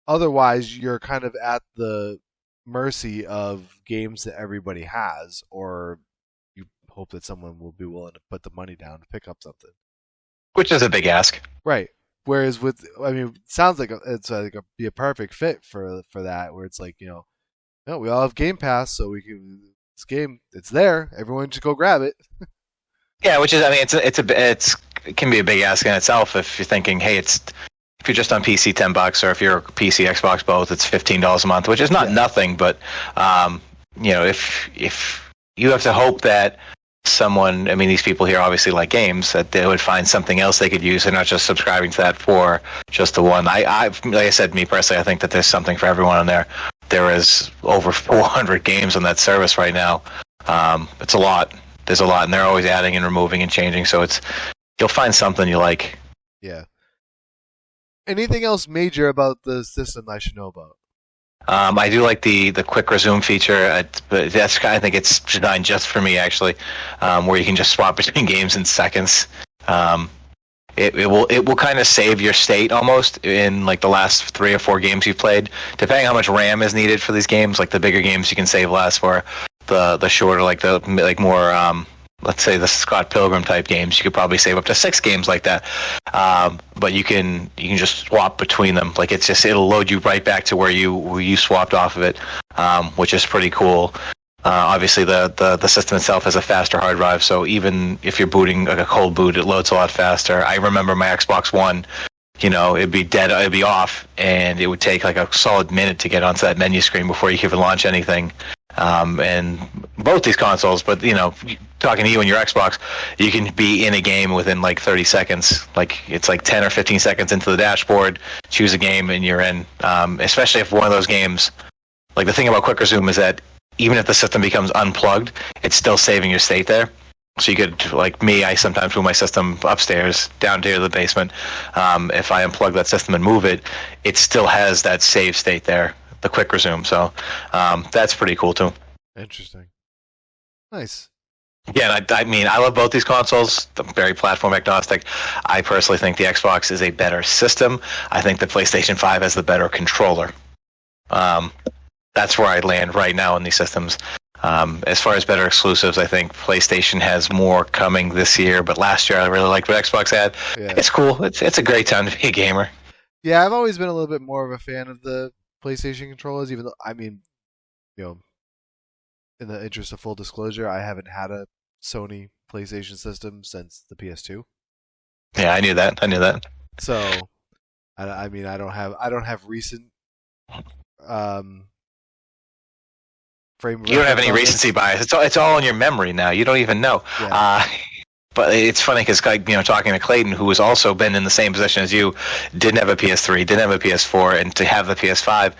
otherwise you're kind of at the mercy of games that everybody has, or you hope that someone will be willing to put the money down to pick up something. which is a big ask. Right. Whereas it sounds like it's be a perfect fit for that, where it's like, we all have Game Pass, so we can this game, it's there. Everyone should go grab it. Yeah, which is, it can be a big ask in itself if you're thinking, hey, if you're just on PC, $10, or if you're PC, Xbox, both, it's $15 a month, which is not nothing, but if you have to hope that someone, these people here obviously like games, that they would find something else they could use and not just subscribing to that for just the one. Like I said, me personally, I think that there's something for everyone on there. There is over 400 games on that service right now. It's a lot. There's a lot, and they're always adding and removing and changing, so you'll find something you like. Yeah. Anything else major about the system I should know about? I do like the quick resume feature, but I think it's designed just for me, actually, where you can just swap between games in seconds. It will kind of save your state almost in like the last 3 or 4 games you've played, depending on how much RAM is needed for these games. Like the bigger games, you can save less. For the shorter, like more let's say the Scott Pilgrim type games, you could probably save up to 6 games like that. But you can just swap between them. Like it'll load you right back to where you swapped off of it, which is pretty cool. Obviously, the system itself has a faster hard drive, so even if you're booting like a cold boot, it loads a lot faster. I remember my Xbox One, it'd be dead, it'd be off, and it would take like a solid minute to get onto that menu screen before you could even launch anything. And both these consoles, but talking to you and your Xbox, you can be in a game within like 30 seconds. Like it's like 10 or 15 seconds into the dashboard, choose a game, and you're in. Especially if one of those games, like the thing about Quick Resume is that even if the system becomes unplugged, it's still saving your state there. So you could, like me, I sometimes move my system upstairs, down to the basement. If I unplug that system and move it, it still has that save state there, the Quick Resume. So that's pretty cool too. Interesting. Nice. Yeah, and I love both these consoles. I'm very platform agnostic. I personally think the Xbox is a better system. I think the PlayStation 5 has the better controller. That's where I land right now in these systems. As far as better exclusives, I think PlayStation has more coming this year, but last year I really liked what Xbox had. Yeah. It's cool. It's a great time to be a gamer. Yeah, I've always been a little bit more of a fan of the PlayStation controllers, even though, in the interest of full disclosure, I haven't had a Sony PlayStation system since the PS2. Yeah, I knew that. So, I don't have recent frame. You don't have any recency bias. It's all in your memory now. You don't even know. Yeah. But it's funny because talking to Clayton, who has also been in the same position as you, didn't have a PS3, didn't have a PS4, and to have the PS5.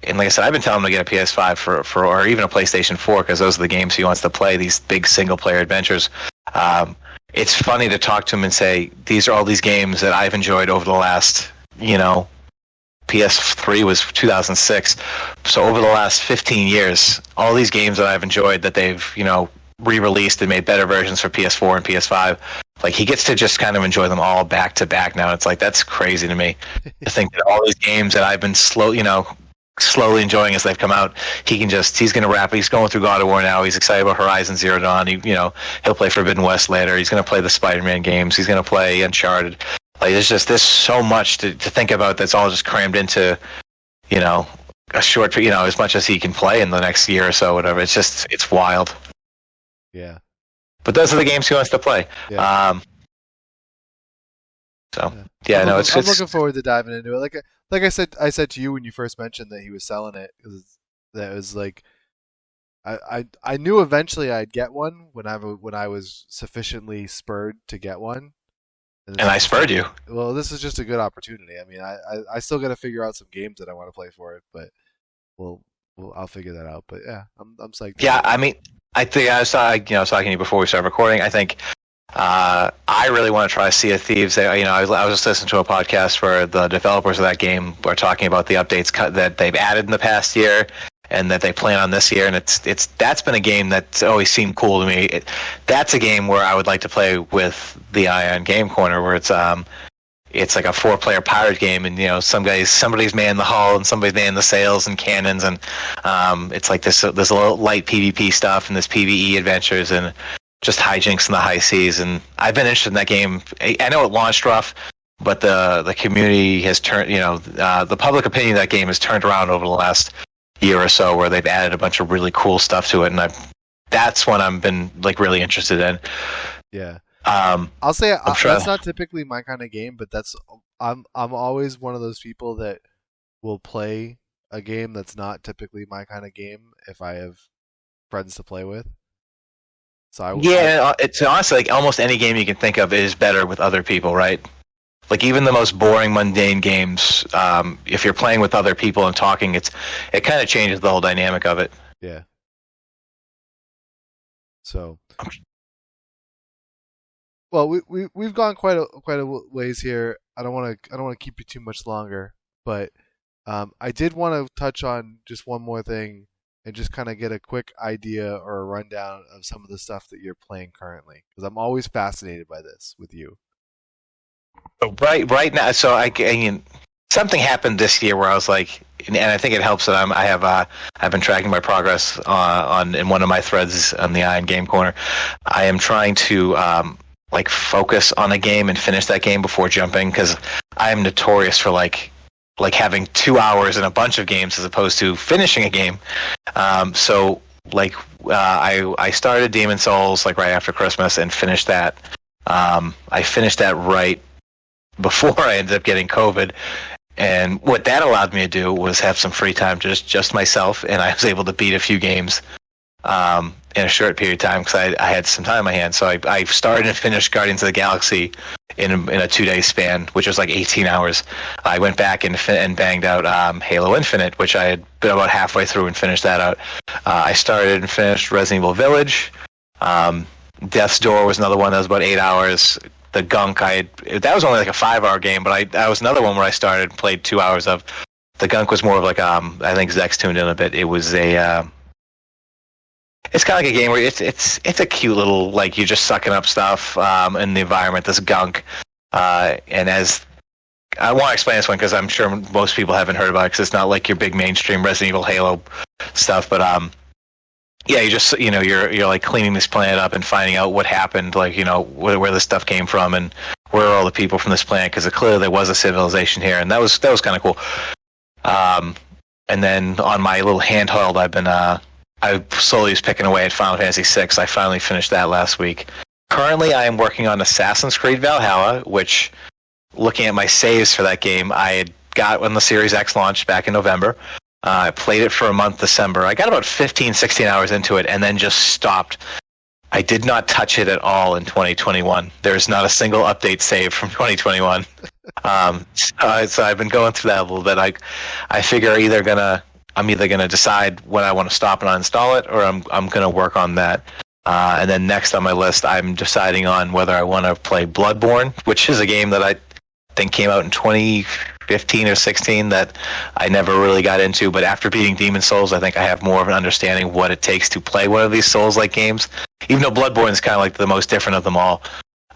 And like I said, I've been telling him to get a PS5 for or even a PlayStation 4 because those are the games he wants to play, these big single-player adventures. It's funny to talk to him and say, these are all these games that I've enjoyed over the last, PS3 was 2006. So over the last 15 years, all these games that I've enjoyed that they've, re-released and made better versions for PS4 and PS5, Like, he gets to just kind of enjoy them all back to back now. It's like, that's crazy to me to think that all these games that I've been slowly enjoying as they've come out, he's going to wrap. He's going through God of War now. He's excited about Horizon Zero Dawn. He'll play Forbidden West later. He's going to play the Spider-Man games. He's going to play Uncharted. Like, there's so much to think about that's all just crammed into, a short, as much as he can play in the next year or so, whatever. It's wild. Yeah. But those are the games he wants to play. Yeah. I'm looking forward to diving into it. Like I said to you when you first mentioned that he was selling it, that was like, I knew eventually I'd get one when I was sufficiently spurred to get one. And I spurred you. Well, this is just a good opportunity. I mean, I still got to figure out some games that I want to play for it, but I'll figure that out. But yeah, I'm psyched. Yeah, I mean, I think I was talking to you before we started recording. I think I really want to try Sea of Thieves. I was just listening to a podcast where the developers of that game were talking about the updates that they've added in the past year and that they plan on this year, and that's been a game that's always seemed cool to me. That's a game where I would like to play with the Ion Game Corner, where it's like a 4-player pirate game, and somebody's manning the hull and somebody's manning the sails and cannons, and it's like this little light PvP stuff and this PvE adventures and just hijinks in the high seas. And I've been interested in that game. I know it launched rough, but the community has turned, the public opinion of that game has turned around over the last year or so, where they've added a bunch of really cool stuff to it, and that's one I've been like really interested in. Yeah. I'll say that's not typically my kind of game, but I'm always one of those people that will play a game that's not typically my kind of game if I have friends to play with. So it's honestly like almost any game you can think of is better with other people, right? Like even the most boring, mundane games, if you're playing with other people and talking, it kind of changes the whole dynamic of it. Yeah. So, well, we've gone quite a ways here. I don't want to keep you too much longer, but I did want to touch on just one more thing and just kind of get a quick idea or a rundown of some of the stuff that you're playing currently, because I'm always fascinated by this with you. Right now, so something happened this year where I was like, and I think it helps that I've been tracking my progress in one of my threads on the Ion Game Corner. I am trying to focus on a game and finish that game before jumping, because I am notorious for like having 2 hours in a bunch of games as opposed to finishing a game. I started Demon Souls like right after Christmas and finished that. I finished that right before I ended up getting COVID, and what that allowed me to do was have some free time to just myself, and I was able to beat a few games in a short period of time because I had some time on my hands. So I started and finished Guardians of the Galaxy in a 2-day span, which was like 18 hours. I went back and banged out Halo Infinite, which I had been about halfway through and finished that out. I started and finished Resident Evil Village. Death's Door was another one that was about 8 hours. The Gunk, that was only like a 5-hour game, but that was another one where I started and played 2 hours of. The Gunk was more of like I think Zex tuned in a bit. It was it's kind of like a game where it's a cute little, like, you're just sucking up stuff in the environment. This Gunk, and as I want to explain this one because I'm sure most people haven't heard about it because it's not like your big mainstream Resident Evil Halo stuff, but yeah, you just you're like cleaning this planet up and finding out what happened, like where this stuff came from and where are all the people from this planet, because clearly there was a civilization here, and that was kind of cool. And then on my little handheld, I slowly was picking away at Final Fantasy VI. I finally finished that last week. Currently, I am working on Assassin's Creed Valhalla, which, looking at my saves for that game, I had got when the Series X launched back in November. I played it for a month, December. I got about 15, 16 hours into it and then just stopped. I did not touch it at all in 2021. There's not a single update saved from 2021. So I've been going through that a little bit. I figure I'm either gonna decide when I want to stop and uninstall it, or I'm gonna work on that. And then next on my list, I'm deciding on whether I want to play Bloodborne, which is a game that I think came out in 2015 or 16 that I never really got into. But after beating Demon Souls, I think I have more of an understanding of what it takes to play one of these Souls-like games. Even though Bloodborne is kind of like the most different of them all.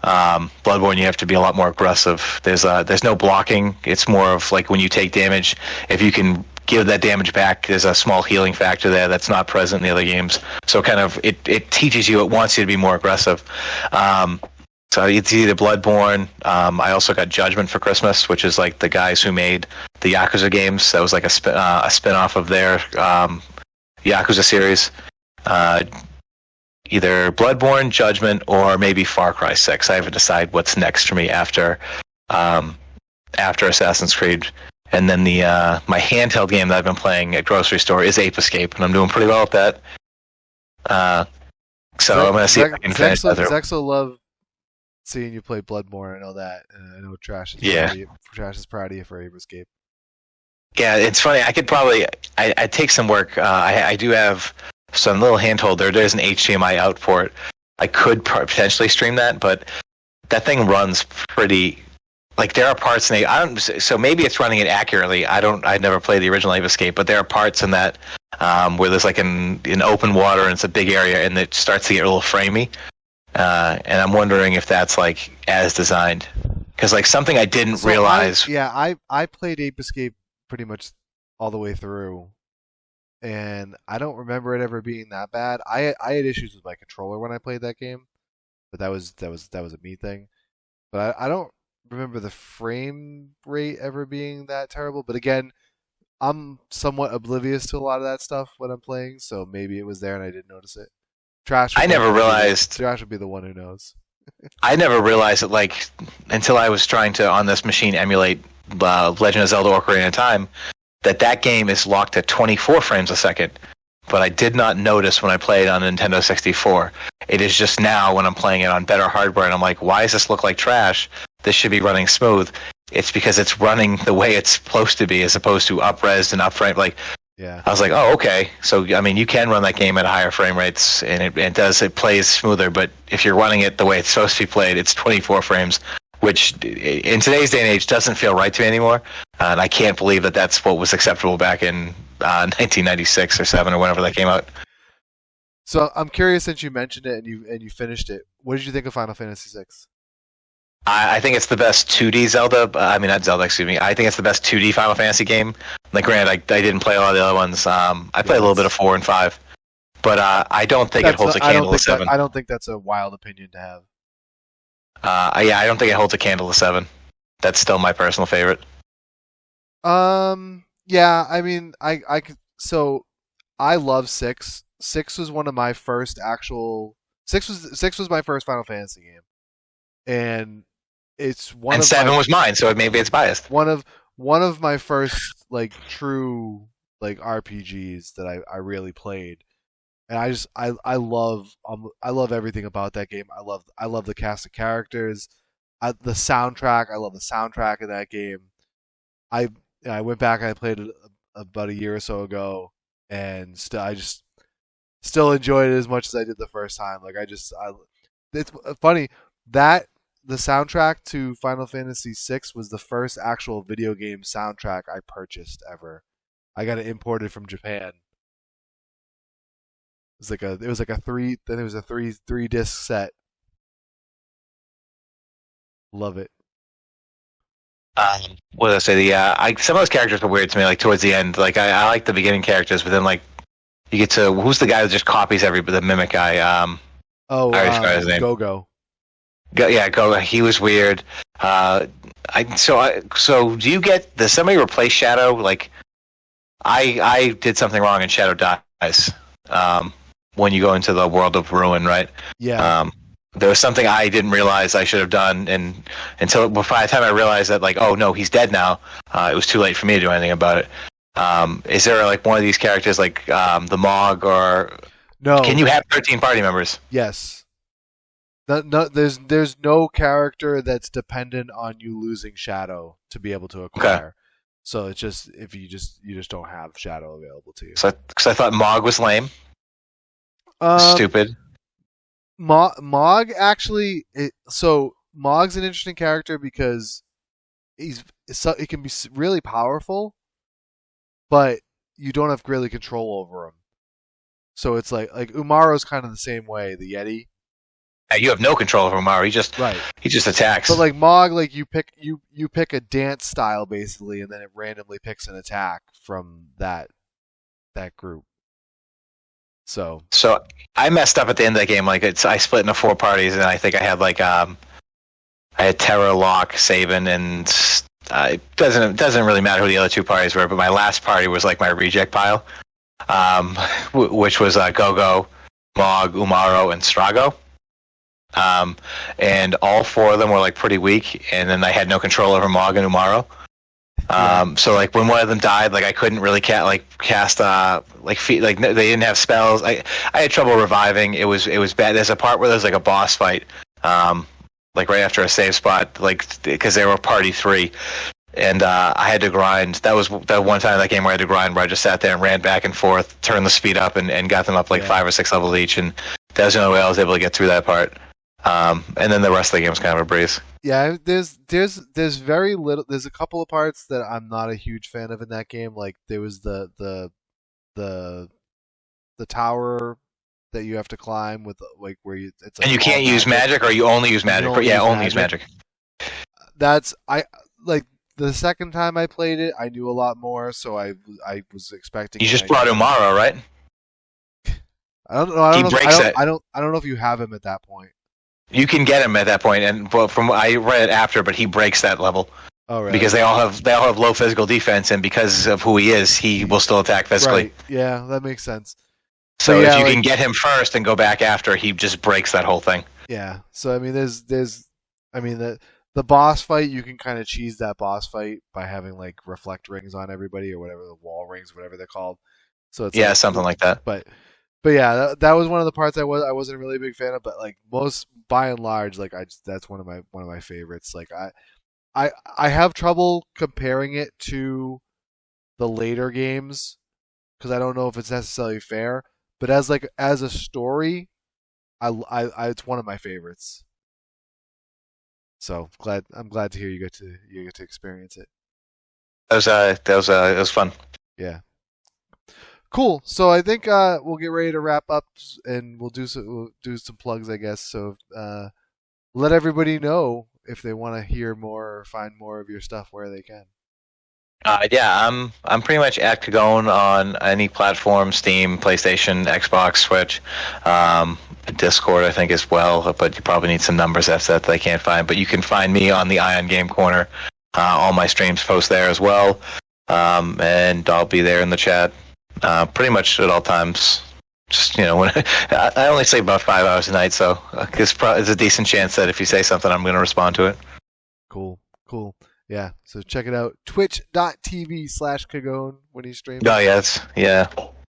Bloodborne, you have to be a lot more aggressive. There's no blocking. It's more of like when you take damage, if you can give that damage back, there's a small healing factor there that's not present in the other games. So kind of it teaches you, it wants you to be more aggressive. So it's either Bloodborne. I also got Judgment for Christmas, which is like the guys who made the Yakuza games. That was like a spin-off of their Yakuza series. Either Bloodborne, Judgment, or maybe Far Cry 6. I haven't decided what's next for me after Assassin's Creed. And then my handheld game that I've been playing at grocery store is Ape Escape, and I'm doing pretty well at that. So I'm going to see if I can finish that. Zexo love seeing you play Bloodborne. I know that. I know Trash is proud of you for Ape Escape. Yeah, it's funny. I could probably I take some work. I do have some little handhold there. There's an HDMI out port. I could potentially stream that, but that thing runs pretty. Like there are parts in so maybe it's running it accurately. I never played the original Ape Escape, but there are parts in that where there's like an open water and it's a big area and it starts to get a little framey. And I'm wondering if that's like as designed, because like something I didn't realize. I played Ape Escape pretty much all the way through, and I don't remember it ever being that bad. I had issues with my controller when I played that game, but that was a me thing. But I don't remember the frame rate ever being that terrible. But again, I'm somewhat oblivious to a lot of that stuff when I'm playing, so maybe it was there and I didn't notice it. Trash. I never realized. Trash would be the one who knows. I never realized it like until I was trying to on this machine emulate Legend of Zelda: Ocarina of Time, that game is locked at 24 frames a second. But I did not notice when I played on Nintendo 64. It is just now when I'm playing it on better hardware, and I'm like, why does this look like trash? This should be running smooth. It's because it's running the way it's supposed to be, as opposed to up-resed and up-frame. Like, yeah. I was like, oh, okay. So, I mean, you can run that game at higher frame rates, and it plays smoother. But if you're running it the way it's supposed to be played, it's 24 frames, which in today's day and age doesn't feel right to me anymore. And I can't believe that that's what was acceptable back in 1996 or 7 or whenever that came out. So I'm curious, since you mentioned it and you finished it, what did you think of Final Fantasy VI? I think it's the best 2D Zelda. I mean, not Zelda, excuse me. I think it's the best 2D Final Fantasy game. Like, granted, I didn't play a lot of the other ones. I played a little bit of 4 and 5. But I don't think it holds a candle to 7. I don't think that's a wild opinion to have. Yeah, I don't think it holds a candle to 7. That's still my personal favorite. Yeah, I mean, so I love 6. 6 was one of my first actual... 6 was my first Final Fantasy game. And it's one and of 7 was mine, so maybe it's biased. One of my first like true like RPGs that I really played, and I love everything about that game. I love the cast of characters, the soundtrack. I love the soundtrack of that game. I went back and I played it about a year or so ago, and I just still enjoyed it as much as I did the first time. Like it's funny that the soundtrack to Final Fantasy VI was the first actual video game soundtrack I purchased ever. I got it imported from Japan. It was like a three disc set. Love it. What did I say? Some of those characters were weird to me. Like towards the end, like I like the beginning characters, but then like you get to who's the guy that just copies the mimic guy? I forgot his name. Go-Go. Yeah, Go. He was weird. So do you get? Does somebody replace Shadow? Like, I did something wrong and Shadow dies. When you go into the world of Ruin, right? Yeah. There was something I didn't realize I should have done, and until by the time I realized that, like, oh no, he's dead now. It was too late for me to do anything about it. Is there like one of these characters, like the Mog, or no? Can you have 13 party members? Yes. No, there's no character that's dependent on you losing Shadow to be able to acquire. Okay. So it's just you just don't have Shadow available to you. So because I thought Mog was lame. Stupid. Mog actually. So Mog's an interesting character because he can be really powerful, but you don't have really control over him. So it's like Umaro's kind of the same way. The Yeti. You have no control over Umaru. Right. He just attacks. But like Mog, like you pick a dance style basically, and then it randomly picks an attack from that group. So I messed up at the end of that game. Like I split into 4 parties, and I think I had like I had Terra, Locke, Saban, and it doesn't really matter who the other 2 parties were. But my last party was like my reject pile, which was Gogo, Mog, Umaro, and Strago. And all 4 of them were like pretty weak, and then I had no control over Mog and Umaro. So like when one of them died, like I couldn't really cast they didn't have spells. I had trouble reviving. It was bad. There's a part where there's like a boss fight, like right after a save spot, like because they were party 3, and I had to grind. That was that one time in that game where I had to grind, where I just sat there and ran back and forth, turned the speed up, and got them up like 5 or 6 levels each, and that was the only way I was able to get through that part. And then the rest of the game was kind of a breeze. Yeah, there's very little. There's a couple of parts that I'm not a huge fan of in that game. Like there was the tower that you have to climb with, like where it's like, and you can't use magic, or you only use magic. Only use magic. That's like the second time I played it, I knew a lot more, so I was expecting. You just brought Umaro, right? I don't know. I don't know if you have him at that point. You can get him at that point, and from I read it after, but he breaks that level. Oh, really? Because they all have low physical defense, and because of who he is, he will still attack physically. Right. Yeah, that makes sense. So if you can get him first and go back after, he just breaks that whole thing. Yeah. So I mean, the boss fight, you can kind of cheese that boss fight by having like reflect rings on everybody or whatever, the wall rings, whatever they're called. So it's something like that. But yeah, that was one of the parts I wasn't really a big fan of. But like most, by and large, like that's one of my favorites. Like I have trouble comparing it to the later games because I don't know if it's necessarily fair. But as a story, I it's one of my favorites. So I'm glad to hear you get to experience it. That was fun. Yeah. Cool. So I think we'll get ready to wrap up, and we'll do some plugs, I guess. So let everybody know if they want to hear more or find more of your stuff where they can. I'm pretty much at Kagone on any platform: Steam, PlayStation, Xbox, Switch, Discord, I think as well. But you probably need some numbers that they can't find. But you can find me on the Ion Game Corner. All my streams post there as well, and I'll be there in the chat. Pretty much at all times. Just when I only sleep about 5 hours a night, so there's a decent chance that if you say something, I'm going to respond to it. Cool. Yeah. So check it out. Twitch.tv/Kagone when he streams. Oh yes, yeah.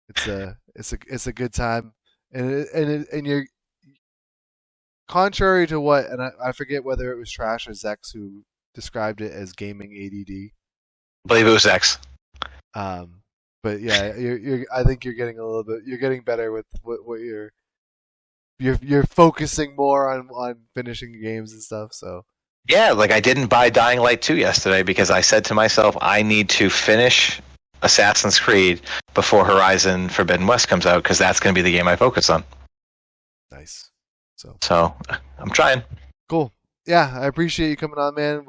It's a good time, and you're contrary to what, and I forget whether it was Trash or Zex who described it as gaming ADD. I believe it was Zex. But yeah, I think you're getting better with what you're focusing more on finishing games and stuff. So yeah, like I didn't buy Dying Light 2 yesterday because I said to myself, I need to finish Assassin's Creed before Horizon Forbidden West comes out, because that's going to be the game I focus on. Nice. So I'm trying. Cool. Yeah, I appreciate you coming on, man.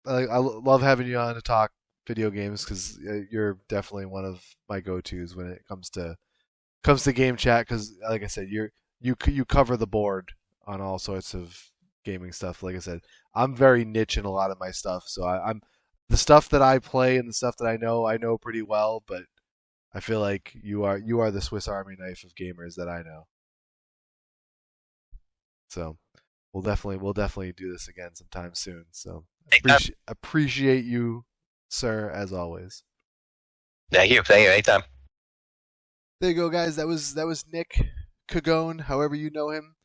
I love having you on to talk video games, because you're definitely one of my go-tos when it comes to game chat, because like I said, you cover the board on all sorts of gaming stuff. Like I said, I'm very niche in a lot of my stuff, so I'm the stuff that I play and the stuff that I know pretty well, but I feel like you are the Swiss Army knife of gamers that I know. So we'll definitely do this again sometime soon. So appreciate you, sir, as always. Thank you. Anytime. There you go, guys. That was Nick Kagone, however you know him.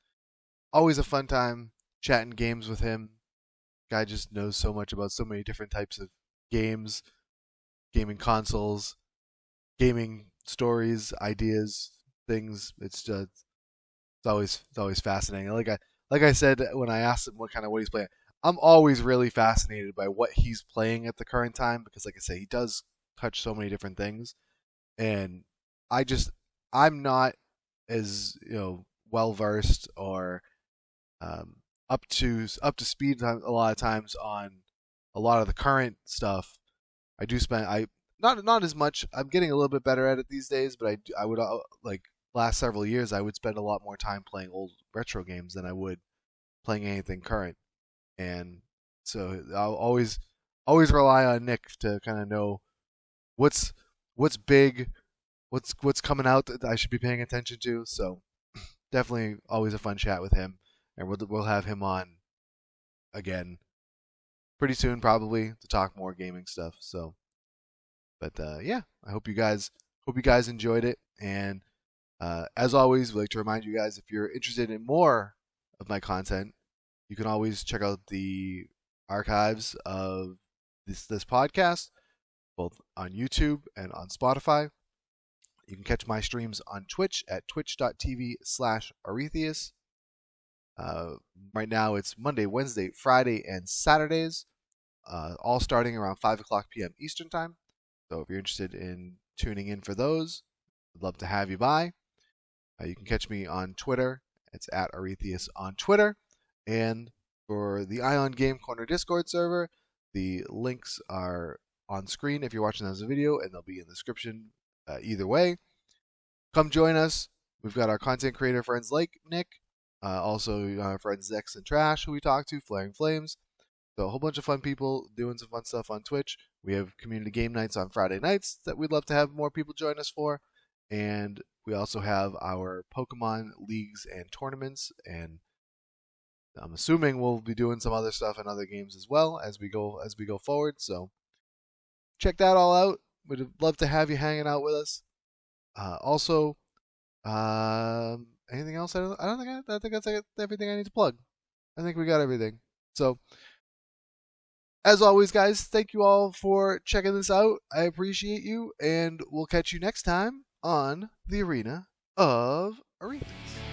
Always a fun time chatting games with him. Guy just knows so much about so many different types of games, gaming consoles, gaming stories, ideas, things. It's always fascinating. Like I said when I asked him what he's playing, I'm always really fascinated by what he's playing at the current time, because like I say, he does touch so many different things, and I'm not as well versed or up to speed a lot of times on a lot of the current stuff. I do spend not as much. I'm getting a little bit better at it these days, but I would like last several years I would spend a lot more time playing old retro games than I would playing anything current, and so I'll always rely on Nick to kind of know what's big, what's coming out that I should be paying attention to. So definitely always a fun chat with him, and we'll have him on again pretty soon probably to talk more gaming stuff. So, but yeah, I hope you guys enjoyed it, and as always, we'd like to remind you guys if you're interested in more of my content, you can always check out the archives of this podcast, both on YouTube and on Spotify. You can catch my streams on Twitch at twitch.tv/Aurethious. Right now it's Monday, Wednesday, Friday, and Saturdays, all starting around 5 o'clock p.m. Eastern Time. So if you're interested in tuning in for those, I'd love to have you by. You can catch me on Twitter. It's at Aurethious on Twitter. And for the Ion Game Corner Discord server, the links are on screen if you're watching this as a video, and they'll be in the description either way. Come join us. We've got our content creator friends like Nick, also our friends Zex and Trash, who we talk to, Flaring Flames. So a whole bunch of fun people doing some fun stuff on Twitch. We have community game nights on Friday nights that we'd love to have more people join us for. And we also have our Pokemon leagues and tournaments, and I'm assuming we'll be doing some other stuff in other games as well as we go forward. So check that all out. We'd love to have you hanging out with us. Also, anything else? I think that's everything I need to plug. I think we got everything. So, as always, guys, thank you all for checking this out. I appreciate you, and we'll catch you next time on the Arena of Aurethious.